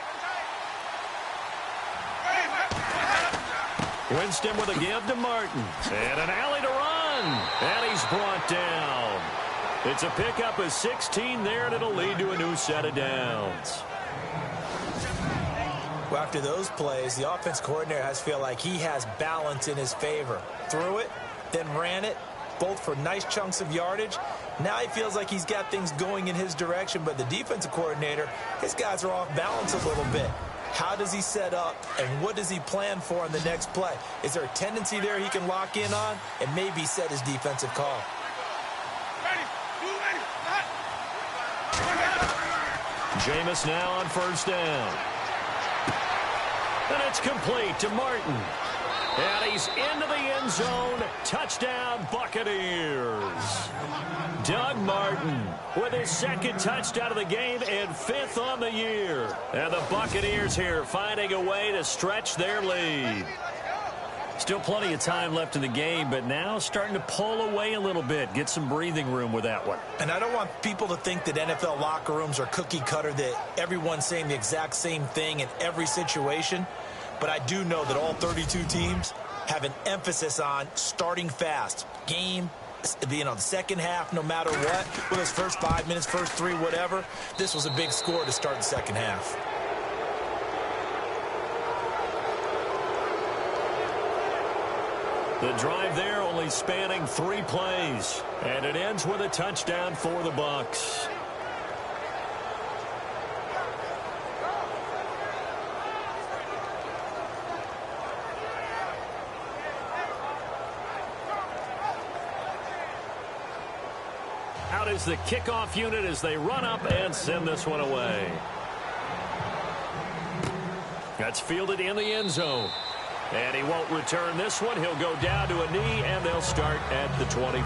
Winston with a give to Martin. And an alley to run. And he's brought down. It's a pickup of 16 there, and it'll lead to a new set of downs. Well, after those plays, the offense coordinator has to feel like he has balance in his favor. Threw it, then ran it, both for nice chunks of yardage. Now he feels like he's got things going in his direction, but the defensive coordinator, his guys are off balance a little bit. How does he set up, and what does he plan for on the next play? Is there a tendency there he can lock in on and maybe set his defensive call? Jameis now on 1st down. And it's complete to Martin. And he's into the end zone. Touchdown, Buccaneers. Doug Martin with his 2nd touchdown of the game and 5th on the year. And the Buccaneers here finding a way to stretch their lead. Still plenty of time left in the game, but now starting to pull away a little bit. Get some breathing room with that one. And I don't want people to think that NFL locker rooms are cookie cutter, that everyone's saying the exact same thing in every situation. But I do know that all 32 teams have an emphasis on starting fast, game the second half, no matter what, with those first 5 minutes, first 3, whatever, this was a big score to start the second half. The drive there only spanning 3 plays, and it ends with a touchdown for the Bucs. Out is the kickoff unit as they run up and send this one away. That's fielded in the end zone. And he won't return this one. He'll go down to a knee, and they'll start at the 25.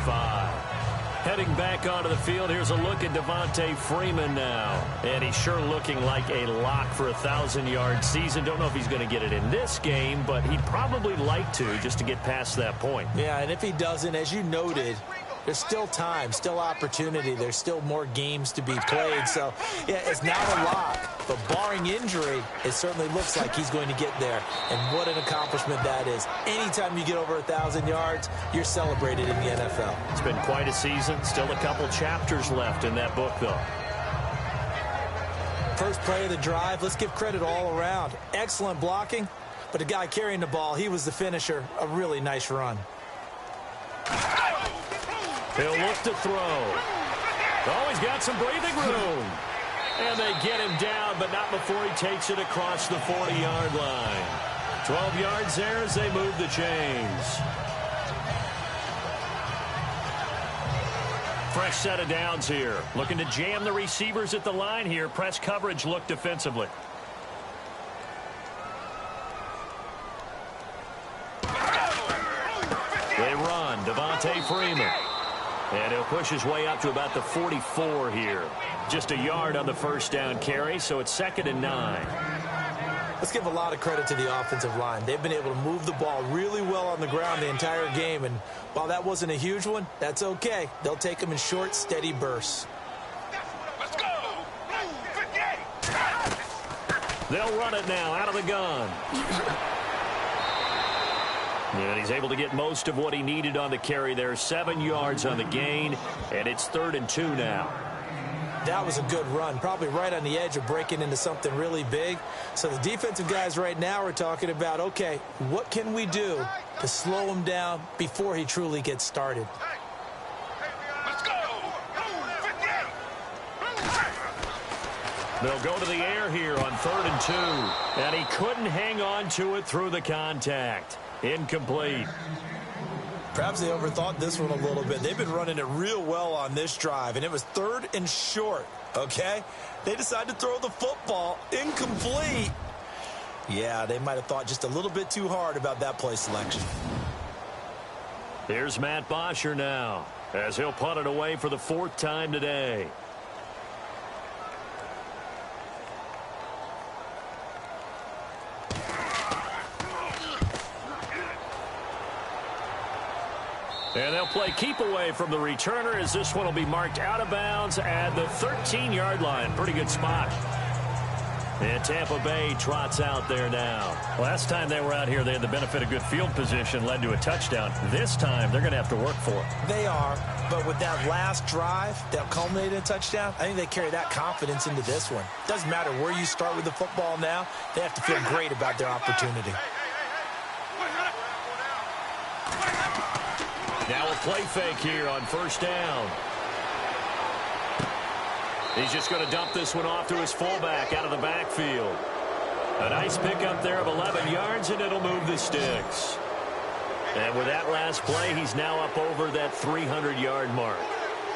Heading back onto the field, here's a look at Devontae Freeman now. And he's sure looking like a lock for a 1,000-yard season. Don't know if he's going to get it in this game, but he'd probably like to just to get past that point. Yeah, and if he doesn't, as you noted, there's still time, still opportunity. There's still more games to be played. So, yeah, it's not a lock. But barring injury, it certainly looks like he's going to get there. And what an accomplishment that is. Anytime you get over 1,000 yards, you're celebrated in the NFL. It's been quite a season. Still a couple chapters left in that book, though. First play of the drive, let's give credit all around. Excellent blocking, but the guy carrying the ball, he was the finisher. A really nice run. He'll look to throw. Oh, he's got some breathing room. And they get him down, but not before he takes it across the 40-yard line. 12 yards there as they move the chains. Fresh set of downs here. Looking to jam the receivers at the line here. Press coverage look defensively. They run. Devontae Freeman. And he'll push his way up to about the 44 here. Just a yard on the first down carry, so it's 2nd and 9. Let's give a lot of credit to the offensive line. They've been able to move the ball really well on the ground the entire game, and while that wasn't a huge one, that's okay. They'll take them in short, steady bursts. Let's go! They'll run it now out of the gun. And he's able to get most of what he needed on the carry there. 7 yards on the gain, and it's 3rd and 2 now. That was a good run, probably right on the edge of breaking into something really big. So the defensive guys right now are talking about, okay, what can we do to slow him down before he truly gets started? Let's go! They'll go to the air here on 3rd and 2. And he couldn't hang on to it through the contact. Incomplete. Perhaps they overthought this one a little bit. They've been running it real well on this drive, and it was 3rd and short, okay? They decided to throw the football. Incomplete. Yeah, they might have thought just a little bit too hard about that play selection. Here's Matt Bosher now, as he'll punt it away for the 4th time today. And they'll play keep away from the returner as this one will be marked out of bounds at the 13-yard line. Pretty good spot. And Tampa Bay trots out there now. Last time they were out here, they had the benefit of good field position, led to a touchdown. This time, they're going to have to work for it. They are, but with that last drive that culminated in a touchdown, I think they carry that confidence into this one. Doesn't matter where you start with the football now, they have to feel great about their opportunity. Now a play fake here on 1st down. He's just going to dump this one off to his fullback out of the backfield. A nice pickup there of 11 yards, and it'll move the sticks. And with that last play, he's now up over that 300-yard mark.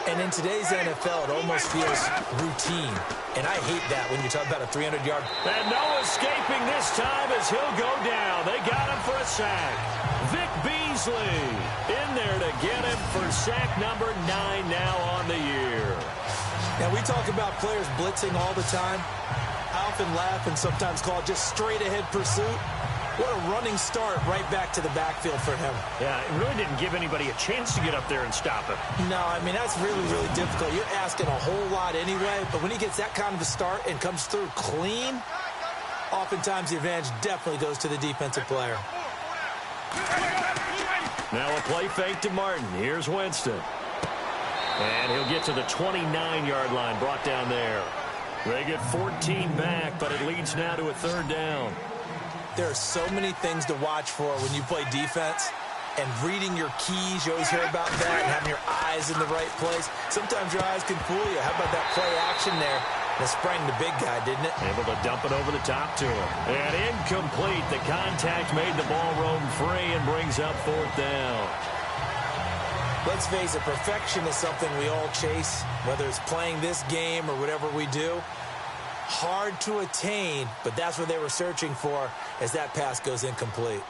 And in today's NFL, it almost feels routine. And I hate that when you talk about a 300-yard. And no escaping this time as he'll go down. They got him for a sack. Vick Beasley in there to get him for sack number 9 now on the year. Now, we talk about players blitzing all the time. I often laugh and sometimes call it just straight-ahead pursuit. What a running start right back to the backfield for him. Yeah, it really didn't give anybody a chance to get up there and stop him. No, I mean, that's really, really difficult. You're asking a whole lot anyway, but when he gets that kind of a start and comes through clean, oftentimes the advantage definitely goes to the defensive player. Now a play fake to Martin. Here's Winston. And he'll get to the 29-yard line, brought down there. They get 14 back, but it leads now to a third down. There are so many things to watch for when you play defense. And reading your keys, you always hear about that, and having your eyes in the right place. Sometimes your eyes can fool you. How about that play action there? That sprang the big guy, didn't it? Able to dump it over the top to him. And incomplete. The contact made the ball roam free and brings up fourth down. Let's face it, perfection is something we all chase, whether it's playing this game or whatever we do. Hard to attain, but that's what they were searching for as that pass goes incomplete.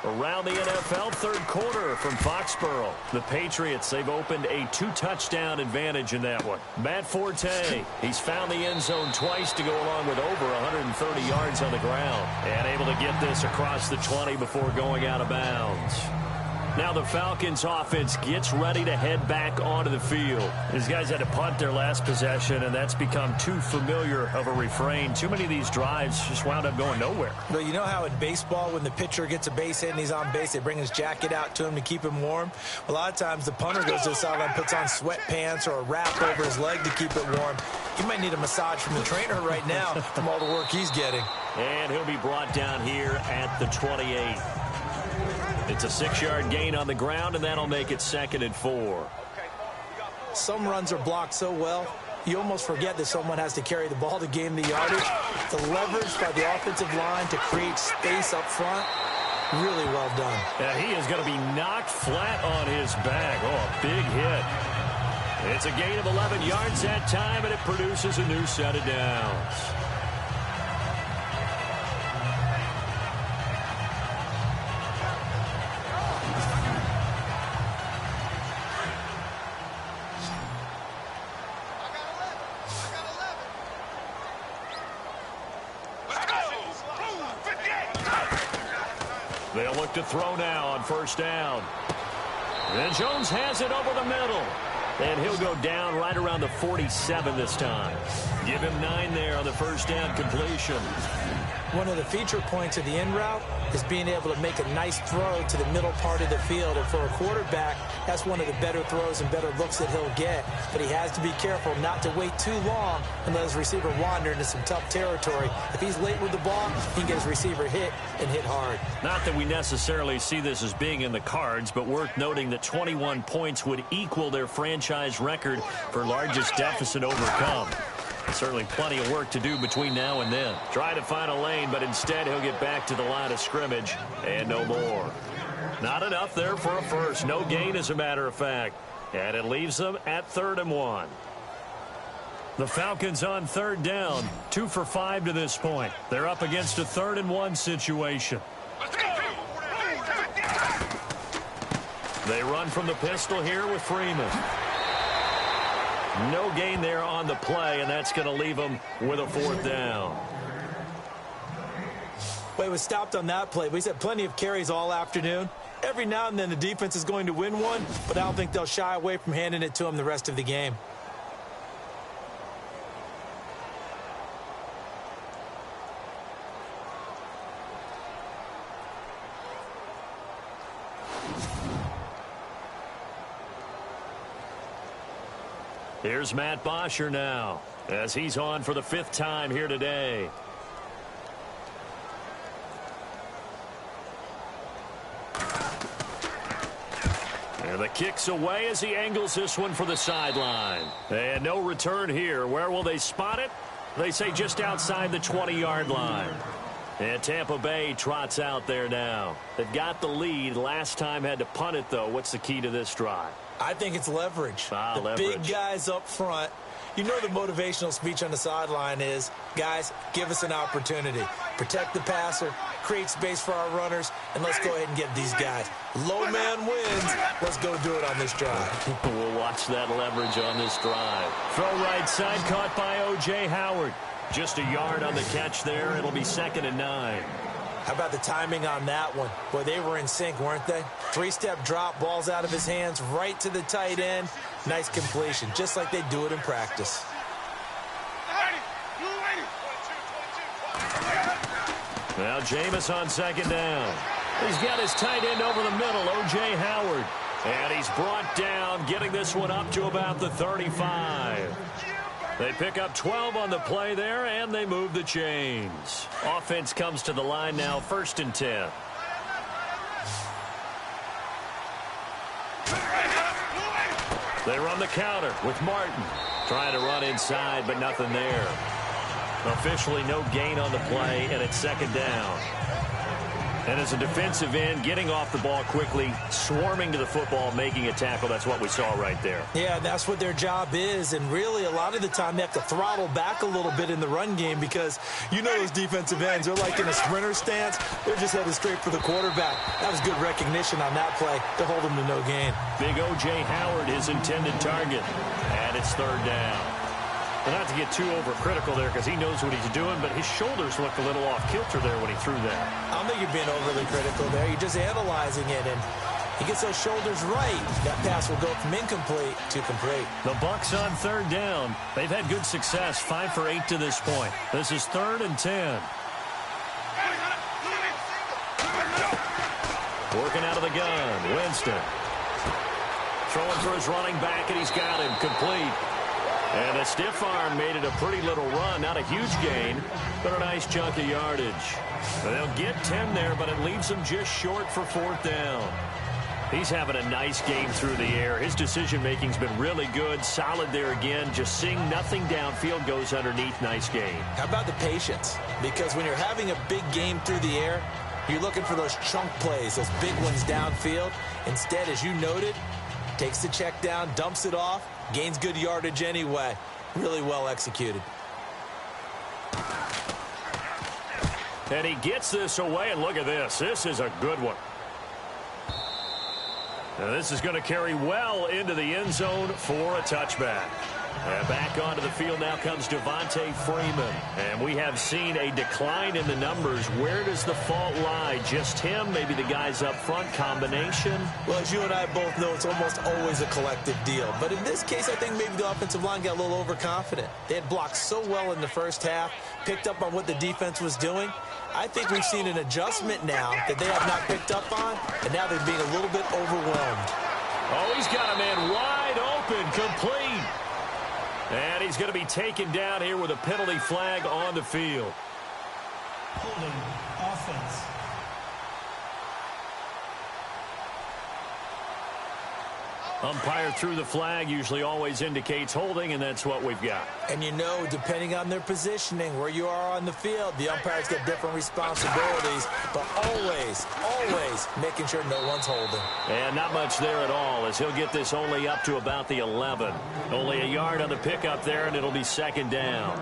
Around the NFL, third quarter from Foxborough. The Patriots, they've opened a 2-touchdown advantage in that one. Matt Forte, he's found the end zone twice to go along with over 130 yards on the ground. And able to get this across the 20 before going out of bounds. Now the Falcons offense gets ready to head back onto the field. These guys had to punt their last possession, and that's become too familiar of a refrain. Too many of these drives just wound up going nowhere. But you know how in baseball, when the pitcher gets a base hit and he's on base, they bring his jacket out to him to keep him warm? A lot of times the punter goes to the sideline, puts on sweatpants or a wrap over his leg to keep it warm. He might need a massage from the trainer right now from all the work he's getting. And he'll be brought down here at the 28. It's a 6-yard gain on the ground, and that'll make it 2nd and 4. Some runs are blocked so well, you almost forget that someone has to carry the ball to gain the yardage. The leverage by the offensive line to create space up front, really well done. And he is going to be knocked flat on his back. Oh, a big hit. It's a gain of 11 yards that time, and it produces a new set of downs. They'll look to throw now on first down. And Jones has it over the middle. And he'll go down right around the 47 this time. Give him 9 there on the first down completion. One of the feature points of the in route is being able to make a nice throw to the middle part of the field. And for a quarterback, that's one of the better throws and better looks that he'll get. But he has to be careful not to wait too long and let his receiver wander into some tough territory. If he's late with the ball, he can get his receiver hit and hit hard. Not that we necessarily see this as being in the cards, but worth noting that 21 points would equal their franchise record for largest deficit overcome. Certainly plenty of work to do between now and then. Trying to find a lane, but instead he'll get back to the line of scrimmage and no more. Not enough there for a first. No gain, as a matter of fact. And it leaves them at 3rd and 1. The Falcons on 3rd down. 2 for 5 to this point. They're up against a 3rd and 1 situation. They run from the pistol here with Freeman. No gain there on the play, and that's going to leave them with a 4th down. Well, he was stopped on that play, but he's had plenty of carries all afternoon. Every now and then the defense is going to win one, but I don't think they'll shy away from handing it to him the rest of the game. Here's Matt Bosher now, as he's on for the 5th time here today. And the kick's away as he angles this one for the sideline. And no return here. Where will they spot it? They say just outside the 20-yard line. And Tampa Bay trots out there now. They've got the lead. Last time had to punt it, though. What's the key to this drive? I think it's leverage. The leverage. Big guys up front. You know the motivational speech on the sideline is, guys, give us an opportunity. Protect the passer, create space for our runners, and let's go ahead and get these guys. Low man wins. Let's go do it on this drive. We'll watch that leverage on this drive. Throw right side, caught by O.J. Howard. Just a yard on the catch there. It'll be 2nd and 9. How about the timing on that one? Boy, they were in sync, weren't they? 3-step drop, balls out of his hands, right to the tight end. Nice completion, just like they do it in practice. Now Jameis on 2nd down. He's got his tight end over the middle, O.J. Howard. And he's brought down, getting this one up to about the 35. They pick up 12 on the play there, and they move the chains. Offense comes to the line now, 1st and 10. They run the counter with Martin. Trying to run inside, but nothing there. Officially no gain on the play, and it's 2nd down. And as a defensive end, getting off the ball quickly, swarming to the football, making a tackle, that's what we saw right there. Yeah, that's what their job is. And really, a lot of the time, they have to throttle back a little bit in the run game because you know those defensive ends, they're like in a sprinter stance. They're just headed straight for the quarterback. That was good recognition on that play to hold them to no gain. Big O.J. Howard, his intended target. And it's 3rd down. Well, not to get too overcritical there because he knows what he's doing, but his shoulders looked a little off kilter there when he threw that. I don't think you're being overly critical there. You're just analyzing it, and he gets those shoulders right. That pass will go from incomplete to complete. The Bucs on 3rd down. They've had good success, 5 for 8 to this point. This is 3rd and 10. Working out of the gun, Winston. Throwing for his running back, and he's got him complete. And a stiff arm made it a pretty little run. Not a huge gain, but a nice chunk of yardage. They'll get 10 there, but it leaves them just short for 4th down. He's having a nice game through the air. His decision-making's been really good. Solid there again. Just seeing nothing downfield, goes underneath. Nice game. How about the patience? Because when you're having a big game through the air, you're looking for those chunk plays, those big ones downfield. Instead, as you noted, takes the check down, dumps it off, gains good yardage anyway. Really well executed. And he gets this away, and look at this. This is a good one. Now this is going to carry well into the end zone for a touchback. And back onto the field now comes Devontae Freeman. And we have seen a decline in the numbers. Where does the fault lie? Just him? Maybe the guys up front? Combination? Well, as you and I both know, it's almost always a collective deal. But in this case, I think maybe the offensive line got a little overconfident. They had blocked so well in the first half, picked up on what the defense was doing. I think we've seen an adjustment now that they have not picked up on, and now they're being a little bit overwhelmed. Oh, he's got a man wide open, complete. And he's going to be taken down here with a penalty flag on the field. Holding offense. Umpire threw the flag, usually always indicates holding, and that's what we've got. And you know, depending on their positioning, where you are on the field, the umpires get different responsibilities, but always, always making sure no one's holding. And not much there at all, as he'll get this only up to about the 11. Only a yard on the pickup there, and it'll be 2nd down.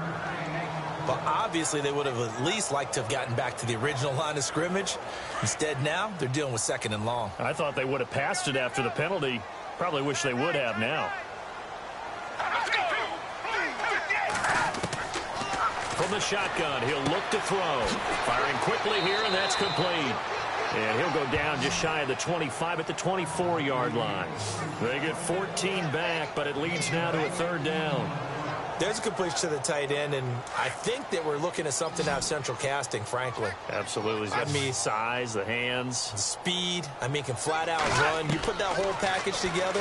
But obviously they would have at least liked to have gotten back to the original line of scrimmage. Instead now, they're dealing with 2nd and long. I thought they would have passed it after the penalty. Probably wish they would have now. From the shotgun, he'll look to throw. Firing quickly here, and that's complete. And he'll go down just shy of the 25 at the 24-yard line. They get 14 back, but it leads now to a 3rd down. There's a completion to the tight end, and I think that we're looking at something out of central casting, frankly. Absolutely. I mean, size, the hands. The speed. I mean, can flat out run. You put that whole package together,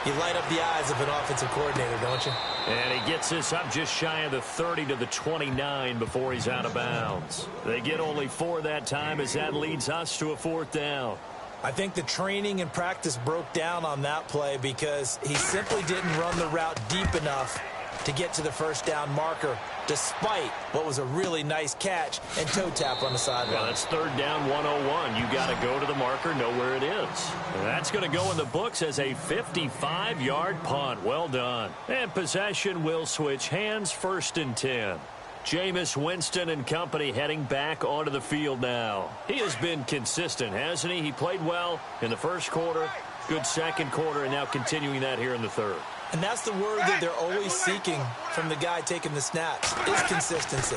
you light up the eyes of an offensive coordinator, don't you? And he gets this up just shy of the 30 to the 29 before he's out of bounds. They get only 4 that time, as that leads us to a 4th down. I think the training and practice broke down on that play because he simply didn't run the route deep enough to get to the 1st down marker, despite what was a really nice catch and toe tap on the sideline. Well, that's 3rd down 101. You got to go to the marker, know where it is. And that's going to go in the books as a 55-yard punt. Well done. And possession will switch hands, 1st and 10. Jameis Winston and company heading back onto the field now. He has been consistent, hasn't he? He played well in the first quarter, good second quarter, and now continuing that here in the 3rd. And that's the word that they're always seeking from the guy taking the snaps, is consistency.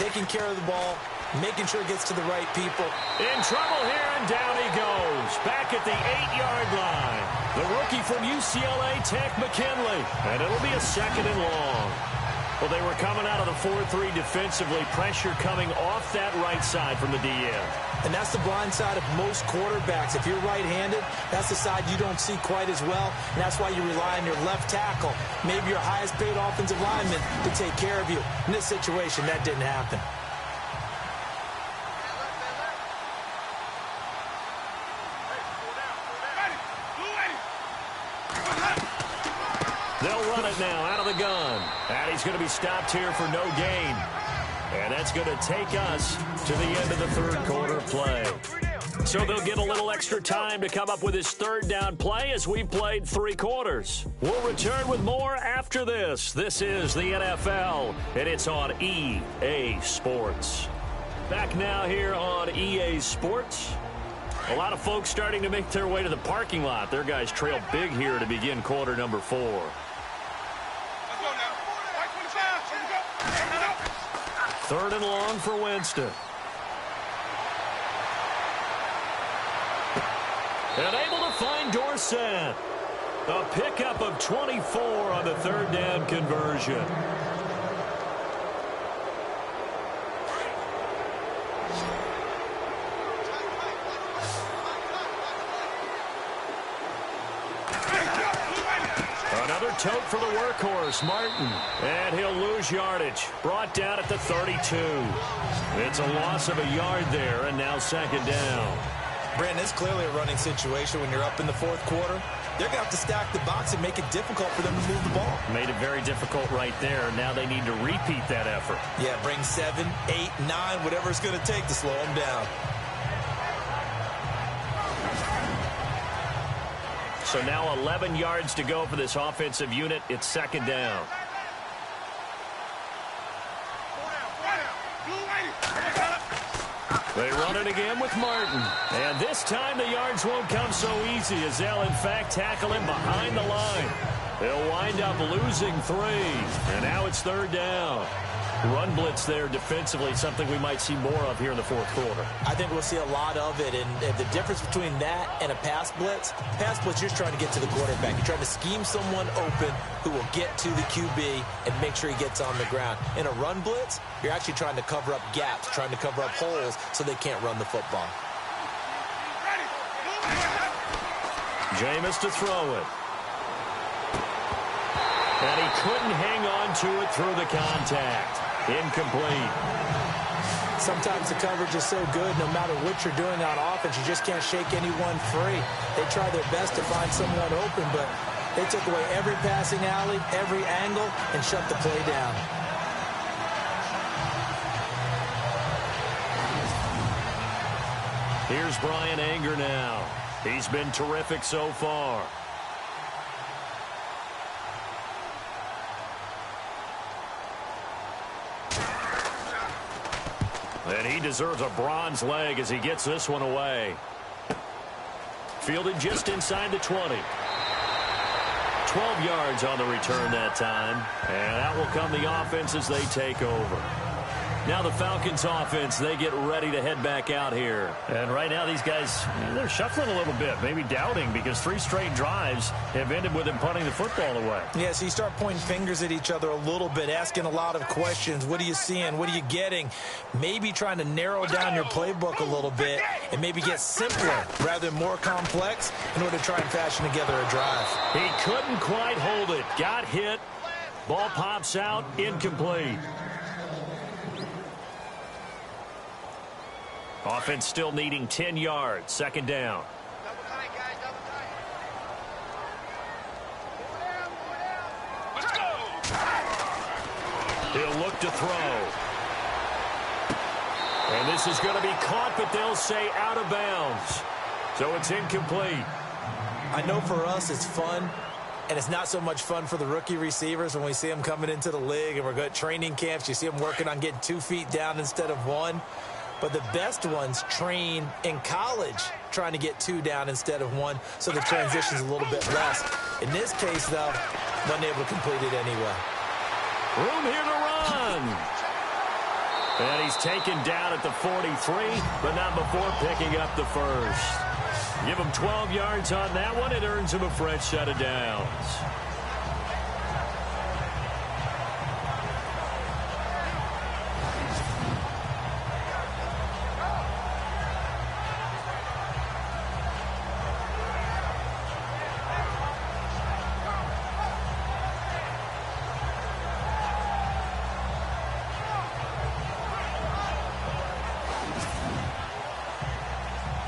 Taking care of the ball, making sure it gets to the right people. In trouble here, and down he goes. Back at the 8-yard line. The rookie from UCLA, Tech McKinley. And it'll be a 2nd and long. Well, they were coming out of the 4-3 defensively. Pressure coming off that right side from the DN. And that's the blind side of most quarterbacks. If you're right-handed, that's the side you don't see quite as well. And that's why you rely on your left tackle, maybe your highest-paid offensive lineman, to take care of you. In this situation, that didn't happen. They'll run it now out of the gun. And he's going to be stopped here for no gain. And that's going to take us to the end of the third quarter play. So they'll get a little extra time to come up with his third down play as we played 3 quarters. We'll return with more after this. This is the NFL, and it's on EA Sports. Back now here on EA Sports. A lot of folks starting to make their way to the parking lot. Their guys trail big here to begin quarter number 4. Third and long for Winston. And able to find Dorsett. A pickup of 24 on the third down conversion. Another tote for the workhorse, Martin. And he'll lose yardage. Brought down at the 32. It's a loss of a yard there, and now second down. Brandon, it's clearly a running situation when you're up in the fourth quarter. They're going to have to stack the box and make it difficult for them to move the ball. Made it very difficult right there. Now they need to repeat that effort. Yeah, bring 7, 8, 9, whatever it's going to take to slow them down. So now 11 yards to go for this offensive unit. It's second down. They run it again with Martin. And this time the yards won't come so easy as they'll, in fact, tackle him behind the line. They'll wind up losing 3. And now it's third down. Run blitz there defensively, something we might see more of here in the fourth quarter. I think we'll see a lot of it. And the difference between that and a pass blitz, you're just trying to get to the quarterback. You're trying to scheme someone open who will get to the QB and make sure he gets on the ground. In a run blitz, you're actually trying to cover up gaps, trying to cover up holes so they can't run the football. Jameis to throw it. And he couldn't hang on to it through the contact. Incomplete. Sometimes the coverage is so good, no matter what you're doing on offense, you just can't shake anyone free. They try their best to find someone open, but they took away every passing alley, every angle, and shut the play down. Here's Brian Anger now. He's been terrific so far. And he deserves a bronze leg as he gets this one away. Fielded just inside the 20. 12 yards on the return that time. And out will come the offense as they take over. Now the Falcons offense, they get ready to head back out here. And right now these guys, they're shuffling a little bit, maybe doubting, because 3 straight drives have ended with them punting the football away. Yeah, so you start pointing fingers at each other a little bit, asking a lot of questions. What are you seeing? What are you getting? Maybe trying to narrow down your playbook a little bit and maybe get simpler rather than more complex in order to try and fashion together a drive. He couldn't quite hold it. Got hit. Ball pops out. Incomplete. Offense still needing 10 yards. Second down. Double tight, guys, double tight. Let's go! He'll look to throw. And this is going to be caught, but they'll say out of bounds. So it's incomplete. I know for us it's fun, and it's not so much fun for the rookie receivers when we see them coming into the league and we're going to training camps. You see them working on getting 2 feet down instead of 1. But the best ones train in college trying to get 2 down instead of 1, so the transition's a little bit less. In this case, though, wasn't able to complete it anyway. Room here to run. And he's taken down at the 43, but not before picking up the first. Give him 12 yards on that one. It earns him a fresh set of downs.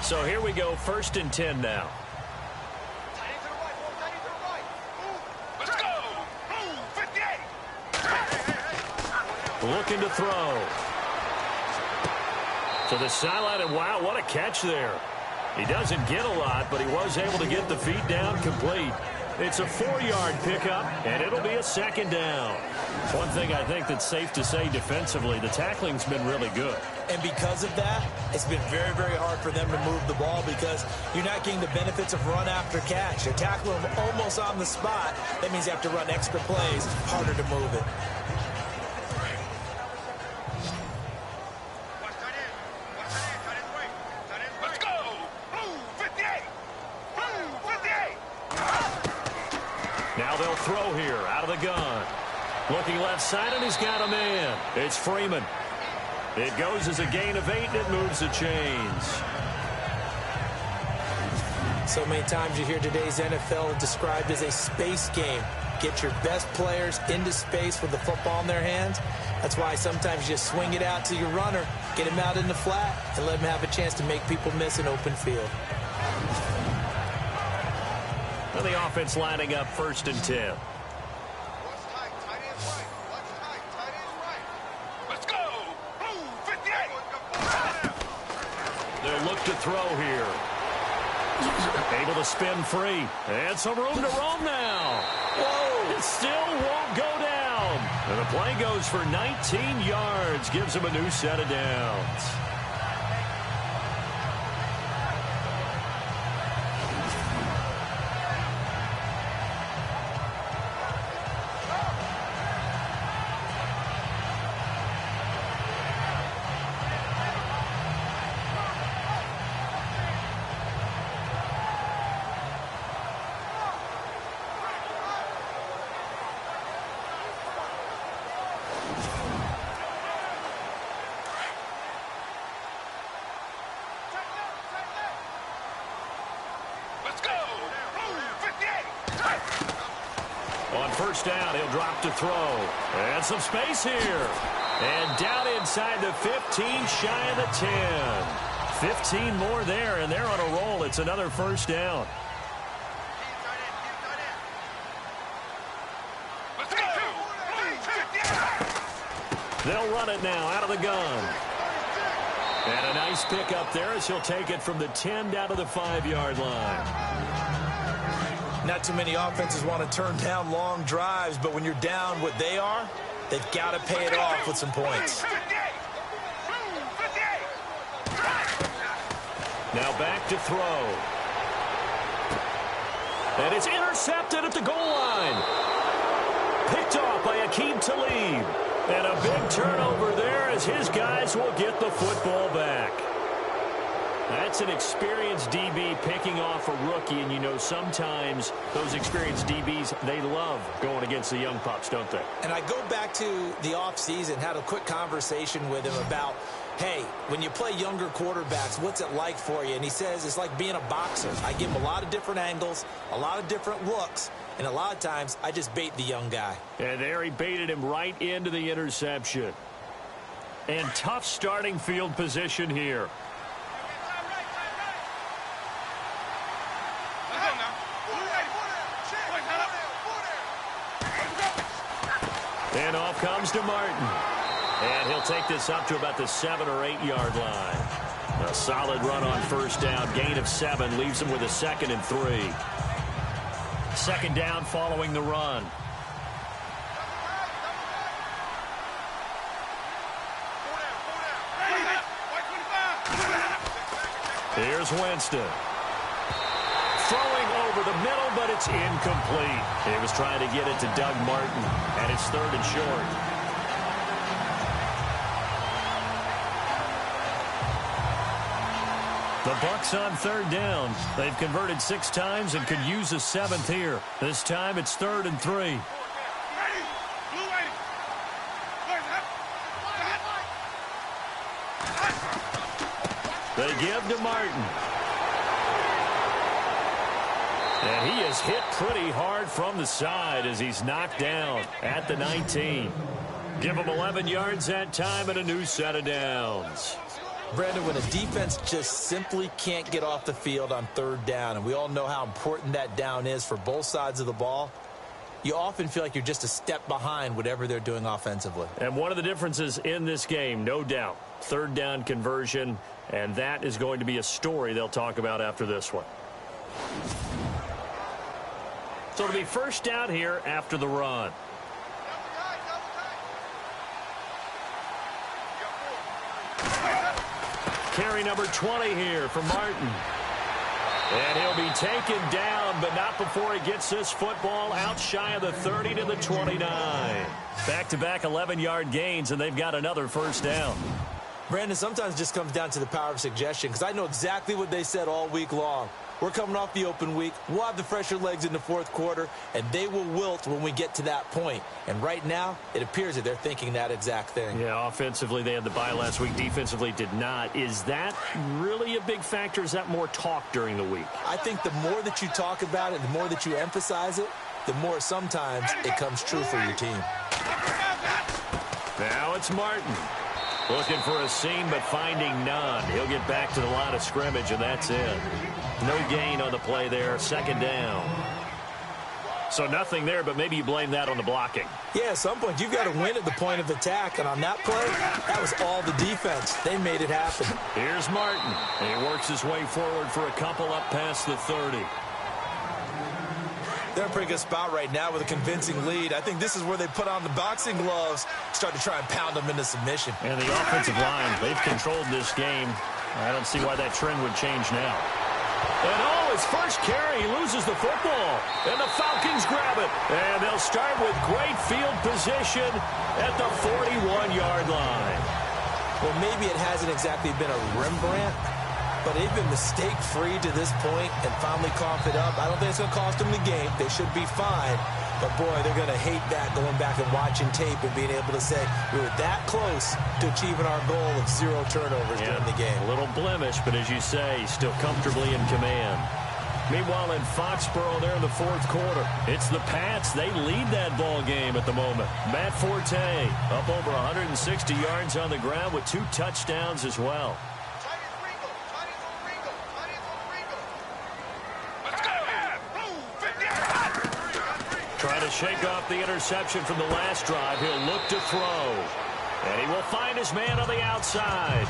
So here we go, 1st and 10 now. Let's go. 58. Looking to throw. To the sideline, and wow, what a catch there. He doesn't get a lot, but he was able to get the feet down complete. It's a 4-yard pickup, and it'll be a 2nd down. One thing I think that's safe to say defensively, the tackling's been really good. And because of that, it's been very, very hard for them to move the ball because you're not getting the benefits of run after catch. You're tackling them almost on the spot. That means you have to run extra plays, harder to move it. Let's go. 58. 58. Now they'll throw here out of the gun. Looking left side, and he's got a man. It's Freeman. It goes as a gain of 8, and it moves the chains. So many times you hear today's NFL described as a space game. Get your best players into space with the football in their hands. That's why sometimes you just swing it out to your runner, get him out in the flat, and let him have a chance to make people miss an open field. Well, the offense lining up 1st and 10. Let's go. 58. They'll look to throw here. Able to spin free. And some room to roam now. Whoa! It still won't go down. And the play goes for 19 yards. Gives him a new set of downs. Let's go. 58. On 1st down, he'll drop to throw. And some space here. And down inside the 15, shy of the 10. 15 more there, and they're on a roll. It's another 1st down. Let's go. 58. They'll run it now out of the gun. And a nice pickup there as he'll take it from the 10 down to the 5-yard line. Not too many offenses want to turn down long drives, but when you're down what they are, they've got to pay it off with some points. 58. Now back to throw. And it's intercepted at the goal line. Picked off by Aqib Talib. And a big turnover there as his guys will get the football back. That's an experienced DB picking off a rookie, and you know sometimes those experienced DBs, they love going against the young pups, don't they? And I go back to the offseason, had a quick conversation with him about, hey, when you play younger quarterbacks, what's it like for you? And he says it's like being a boxer. I give him a lot of different angles, a lot of different looks, and a lot of times I just bait the young guy. And there he baited him right into the interception. And tough starting field position here. And off comes to Martin. And he'll take this up to about the 7 or 8 yard line. A solid run on 1st down. Gain of 7 leaves him with a 2nd and 3. 2nd down following the run. Here's Winston. Throwing over the middle, but it's incomplete. He was trying to get it to Doug Martin, and it's 3rd and short. The Bucs on 3rd down. They've converted 6 times and could use a 7th here. This time it's 3rd and 3. They give to Martin. And he is hit pretty hard from the side as he's knocked down at the 19. Give him 11 yards that time and a new set of downs. Brandon, when a defense just simply can't get off the field on third down, and we all know how important that down is for both sides of the ball, you often feel like you're just a step behind whatever they're doing offensively. And one of the differences in this game, no doubt, third down conversion, and that is going to be a story they'll talk about after this one. So it'll be first down here after the run. Carry number 20 here for Martin. And he'll be taken down, but not before he gets this football out shy of the 30 to the 29. Back-to-back 11-yard gains, and they've got another first down. Brandon, sometimes it just comes down to the power of suggestion, because I know exactly what they said all week long. We're coming off the open week. We'll have the fresher legs in the fourth quarter, and they will wilt when we get to that point. And right now, it appears that they're thinking that exact thing. Yeah, offensively, they had the bye last week. Defensively, did not. Is that really a big factor? Is that more talk during the week? I think the more that you talk about it, the more that you emphasize it, the more sometimes it comes true for your team. Now it's Martin. Looking for a seam, but finding none. He'll get back to the line of scrimmage, and that's it. No gain on the play there. Second down. So nothing there, but maybe you blame that on the blocking. Yeah, at some point, you've got to win at the point of attack. And on that play, that was all the defense. They made it happen. Here's Martin. And he works his way forward for a couple up past the 30. They're in a pretty good spot right now with a convincing lead. I think this is where they put on the boxing gloves, start to try and pound them into submission. And the offensive line, they've controlled this game. I don't see why that trend would change now. And his first carry, he loses the football. And the Falcons grab it. And they'll start with great field position at the 41-yard line. Well, maybe it hasn't exactly been a Rembrandt, but they've been mistake-free to this point and finally coughed it up. I don't think it's going to cost them the game. They should be fine. But, boy, they're going to hate that going back and watching tape and being able to say we were that close to achieving our goal of 0 turnovers during the game. A little blemish, but as you say, still comfortably in command. Meanwhile, in Foxborough, there in the fourth quarter, it's the Pats. They lead that ball game at the moment. Matt Forte up over 160 yards on the ground with 2 touchdowns as well. Trying to shake off the interception from the last drive. He'll look to throw. And he will find his man on the outside.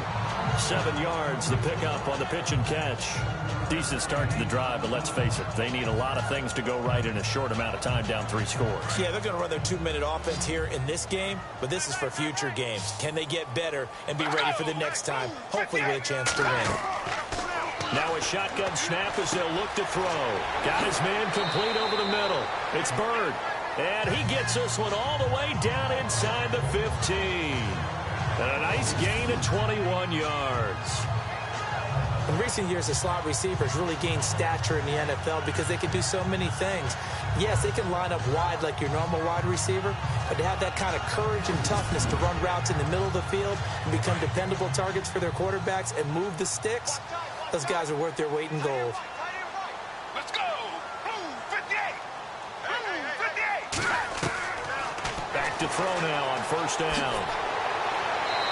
7 yards, the pickup on the pitch and catch. Decent start to the drive, but let's face it, they need a lot of things to go right in a short amount of time, down 3 scores. Yeah, they're going to run their 2-minute offense here in this game, but this is for future games. Can they get better and be ready for the next time, hopefully with a chance to win? Now a shotgun snap as they'll look to throw. Got his man complete over the middle. It's Bird. And he gets this one all the way down inside the 15. And a nice gain of 21 yards. In recent years, the slot receivers really gained stature in the NFL because they can do so many things. Yes, they can line up wide like your normal wide receiver, but to have that kind of courage and toughness to run routes in the middle of the field and become dependable targets for their quarterbacks and move the sticks, those guys are worth their weight in gold. Let's go! Blue 58! Blue 58! Back to throw now on first down.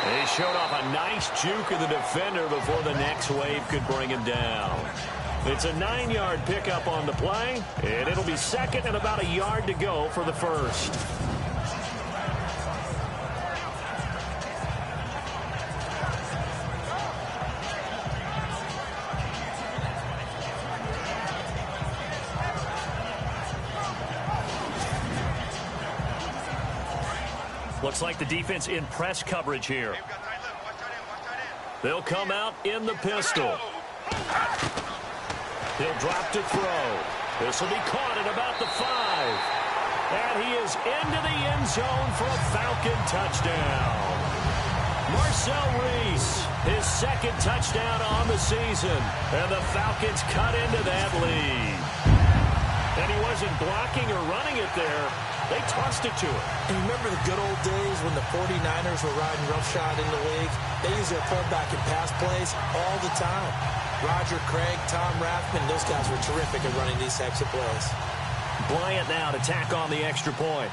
He showed off a nice juke of the defender before the next wave could bring him down. It's a 9-yard pickup on the play, and it'll be second and about a yard to go for the first. Looks like the defense in press coverage here. They'll come out in the pistol. He'll drop to throw. This will be caught at about the 5. And he is into the end zone for a Falcon touchdown. Marcel Reese, his second touchdown on the season. And the Falcons cut into that lead. And he wasn't blocking or running it there. They tossed it to him. And you remember the good old days when the 49ers were riding roughshod in the league? They used their fullback and pass plays all the time. Roger Craig, Tom Rathman, those guys were terrific at running these types of plays. Bryant now to tack on the extra point.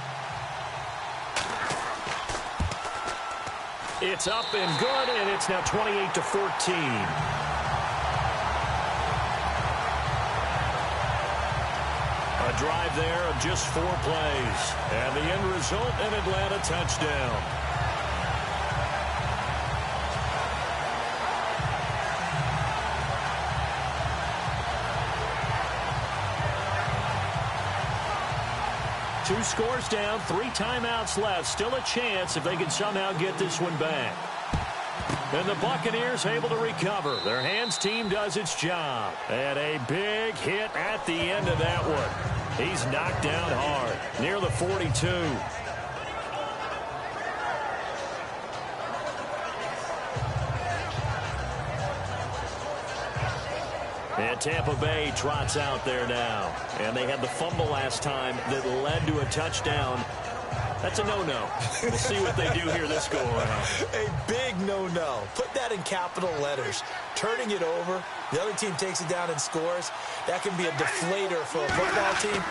It's up and good, and it's now 28-14. A drive there of just 4 plays. And the end result, an Atlanta touchdown. Two scores down, 3 timeouts left. Still a chance if they can somehow get this one back. And the Buccaneers able to recover. Their hands team does its job. And a big hit at the end of that one. He's knocked down hard, near the 42. And Tampa Bay trots out there now. And they had the fumble last time that led to a touchdown. That's a no-no. We'll see what they do here this go-around. A big no-no. Put that in capital letters. Turning it over, the other team takes it down and scores. That can be a deflator for a football team.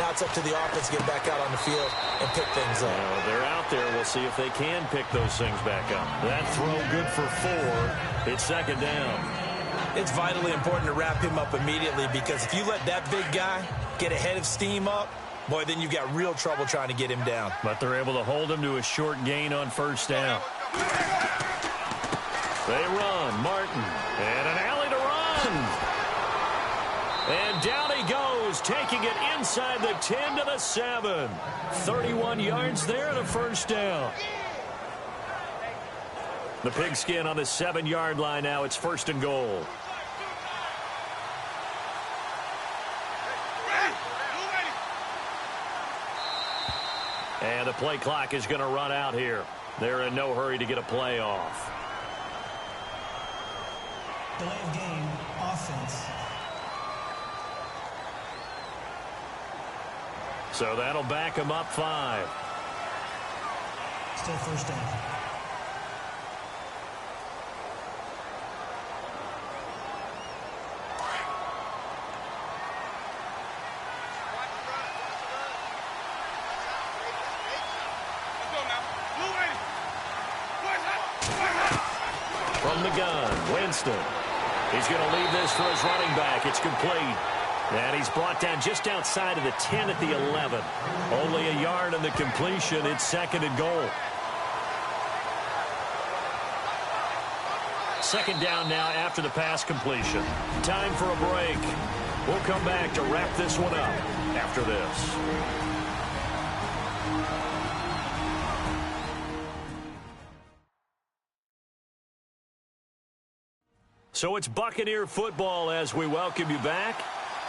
Now it's up to the offense to get back out on the field and pick things up. They're out there. We'll see if they can pick those things back up. That throw good for 4. It's second down. It's vitally important to wrap him up immediately, because if you let that big guy get ahead of steam up, boy, then you've got real trouble trying to get him down. But they're able to hold him to a short gain on first down. They run. Martin. And an alley to run. And down he goes, taking it inside the 10 to the 7. 31 yards there and a first down. The pigskin on the 7-yard line now. It's first and goal. And the play clock is going to run out here. They're in no hurry to get a play off. Delay of game, offense. So that'll back them up 5. Still first down. From the gun, Winston. He's going to leave this for his running back. It's complete. And he's brought down just outside of the 10 at the 11. Only a yard in the completion. It's second and goal. Second down now after the pass completion. Time for a break. We'll come back to wrap this one up after this. So it's Buccaneer football as we welcome you back.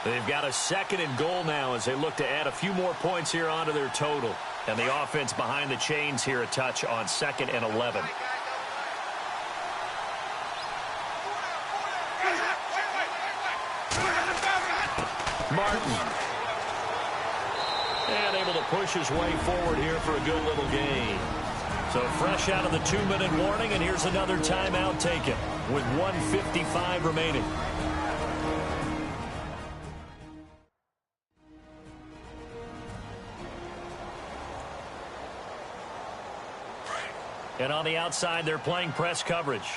They've got a second and goal now as they look to add a few more points here onto their total. And the offense behind the chains here a touch on second and 11. Martin. And able to push his way forward here for a good little gain. So fresh out of the 2-minute warning, and here's another timeout taken with 1:55 remaining. And on the outside, they're playing press coverage.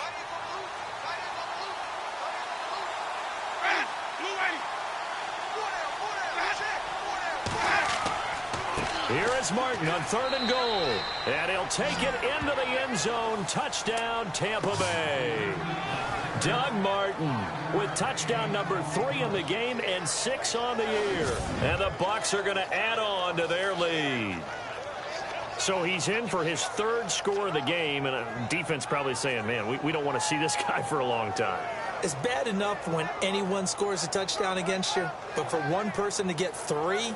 Here is Martin on third and goal. And he'll take it into the end zone. Touchdown, Tampa Bay. Doug Martin with touchdown number 3 in the game and 6 on the year. And the Bucs are going to add on to their lead. So he's in for his 3rd score of the game. And defense probably saying, man, we don't want to see this guy for a long time. It's bad enough when anyone scores a touchdown against you, but for one person to get 3,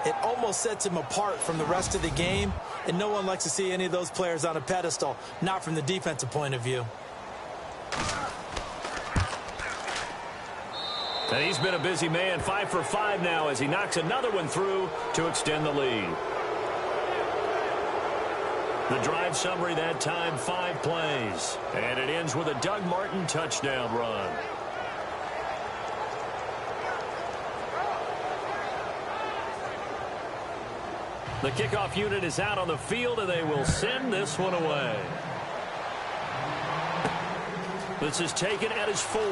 it almost sets him apart from the rest of the game, and no one likes to see any of those players on a pedestal, not from the defensive point of view. And he's been a busy man, 5 for 5 now as he knocks another one through to extend the lead. The drive summary that time, 5 plays. And it ends with a Doug Martin touchdown run. The kickoff unit is out on the field, and they will send this one away. This is taken at his 4.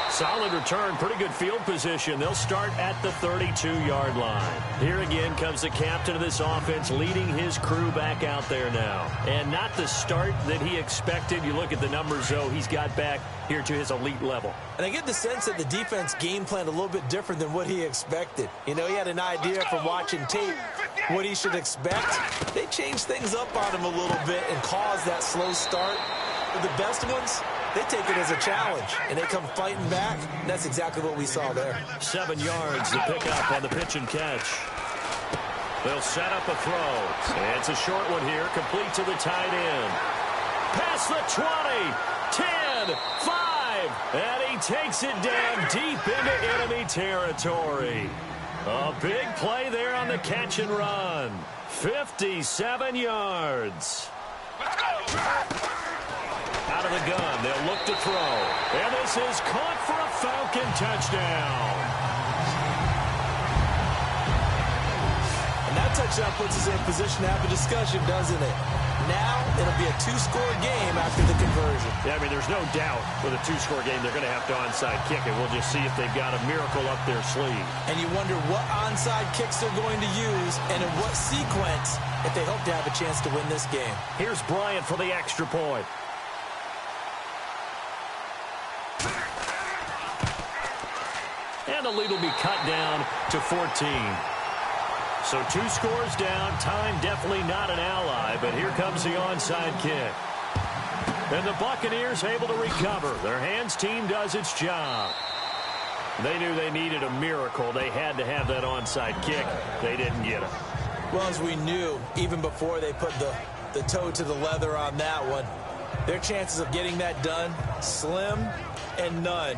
Solid return, pretty good field position. They'll start at the 32-yard line. Here again comes the captain of this offense leading his crew back out there now. And not the start that he expected. You look at the numbers, though, he's got back here to his elite level. And I get the sense that the defense game planned a little bit different than what he expected. You know, he had an idea from watching tape what he should expect. They changed things up on him a little bit and caused that slow start. But the best ones, they take it as a challenge, and they come fighting back. That's exactly what we saw there. 7 yards to pick up on the pitch and catch. They'll set up a throw. And it's a short one here, complete to the tight end. Past the 20, 10, 5, and he takes it down deep into enemy territory. A big play there on the catch and run. 57 yards. Let's go! Out of the gun, they'll look to throw. And this is caught for a Falcon touchdown. And that touchdown puts us in a position to have a discussion, doesn't it? Now it'll be a 2-score game after the conversion. Yeah, I mean, there's no doubt with a 2-score game they're going to have to onside kick it. We'll just see if they've got a miracle up their sleeve. And you wonder what onside kicks they're going to use and in what sequence if they hope to have a chance to win this game. Here's Bryant for the extra point. And the lead will be cut down to 14. So 2 scores down. Time definitely not an ally, but here comes the onside kick. And the Buccaneers able to recover. Their hands team does its job. They knew they needed a miracle. They had to have that onside kick. They didn't get it. Well, as we knew, even before they put the toe to the leather on that one, their chances of getting that done, slim and none.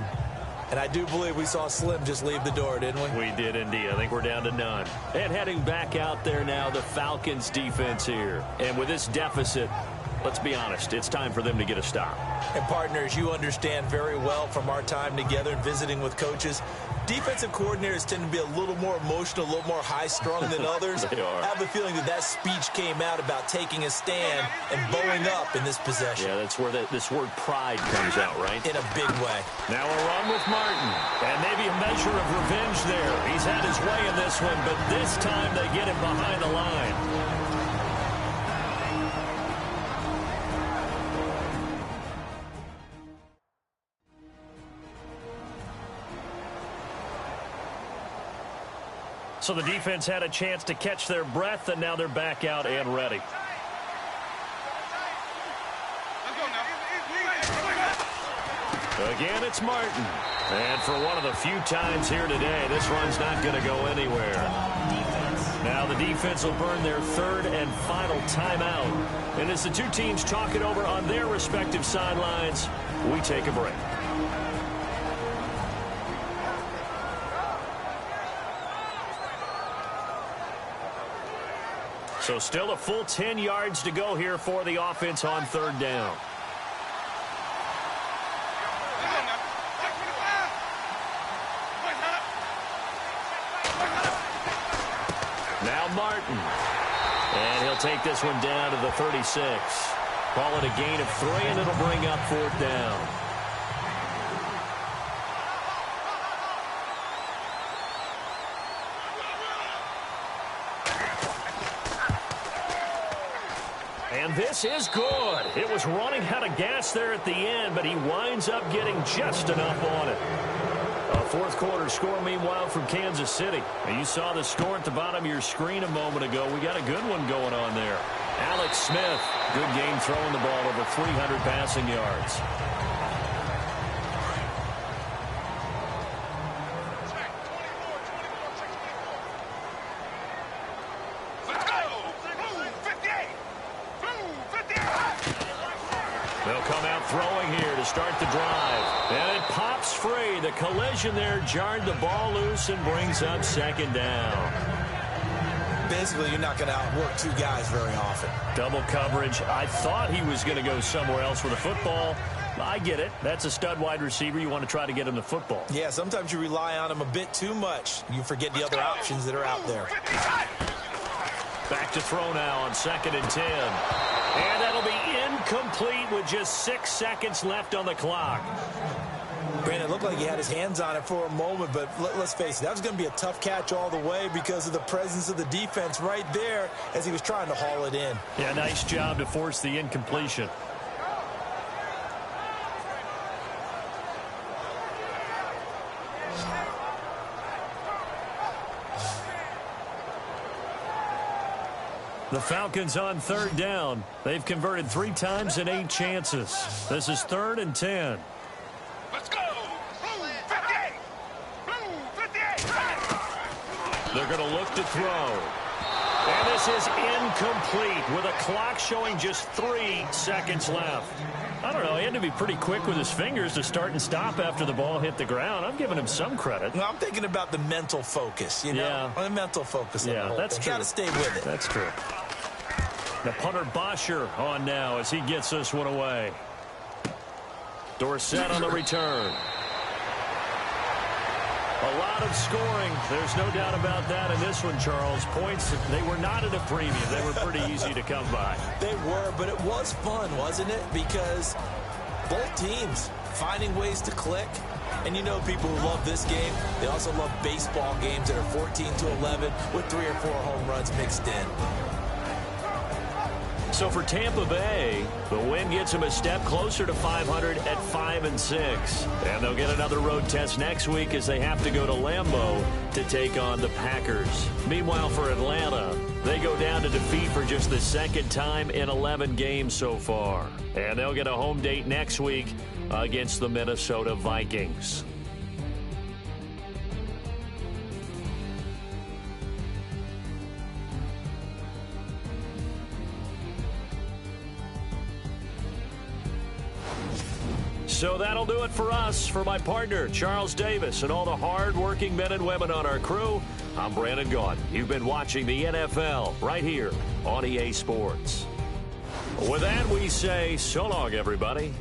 And I do believe we saw Slim just leave the door, didn't we? We did indeed. I think we're down to none. And heading back out there now, the Falcons defense here. And with this deficit, let's be honest, it's time for them to get a stop. And partners, you understand very well from our time together and visiting with coaches, defensive coordinators tend to be a little more emotional, a little more high-strung than others. They are. I have a feeling that speech came out about taking a stand and bowing up in this possession. Yeah, that's where this word pride comes out, right? In a big way. Now a run with Martin. And maybe a measure of revenge there. He's had his way in this one, but this time they get him behind the line. So the defense had a chance to catch their breath, and now they're back out and ready. Again, it's Martin. And for one of the few times here today, this run's not going to go anywhere. Now the defense will burn their 3rd and final timeout. And as the two teams talk it over on their respective sidelines, we take a break. So still a full 10 yards to go here for the offense on 3rd down. Now Martin. And he'll take this one down to the 36. Call it a gain of 3, and it'll bring up 4th down. And this is good. It was running out of gas there at the end, but he winds up getting just enough on it. A 4th quarter score, meanwhile, from Kansas City. And you saw the score at the bottom of your screen a moment ago. We got a good one going on there. Alex Smith, good game throwing the ball, over 300 passing yards. They'll come out throwing here to start the drive. And it pops free. The collision there jarred the ball loose and brings up 2nd down. Basically, you're not going to outwork 2 guys very often. Double coverage. I thought he was going to go somewhere else with the football. I get it. That's a stud wide receiver. You want to try to get him the football. Yeah, sometimes you rely on him a bit too much. You forget the other options that are out there. Back to throw now on 2nd and 10. And that'll be incomplete with just 6 seconds left on the clock. Brandon, it looked like he had his hands on it for a moment, but let's face it, that was going to be a tough catch all the way because of the presence of the defense right there as he was trying to haul it in. Yeah, nice job to force the incompletion. The Falcons on 3rd down. They've converted 3 times in 8 chances. This is 3rd and 10. Let's go. Blue 58. Blue 58. They're going to look to throw. And this is incomplete with a clock showing just 3 seconds left. I don't know. He had to be pretty quick with his fingers to start and stop after the ball hit the ground. I'm giving him some credit. Well, I'm thinking about the mental focus, you know? Yeah. The mental focus on the whole that's thing. true. Got to stay with it. That's true. The punter Bosher on now as he gets this one away. Dorsett on the return. A lot of scoring. There's no doubt about that in this one, Charles. Points, they were not at a premium. They were pretty easy to come by. They were, but it was fun, wasn't it? Because both teams finding ways to click. And you know people who love this game, they also love baseball games that are 14-11 with 3 or 4 home runs mixed in. So for Tampa Bay, the win gets them a step closer to 500 at 5-6. And they'll get another road test next week as they have to go to Lambeau to take on the Packers. Meanwhile, for Atlanta, they go down to defeat for just the 2nd time in 11 games so far. And they'll get a home date next week against the Minnesota Vikings. So that'll do it for us. For my partner, Charles Davis, and all the hard-working men and women on our crew, I'm Brandon Gaudin. You've been watching the NFL right here on EA Sports. With that, we say so long, everybody.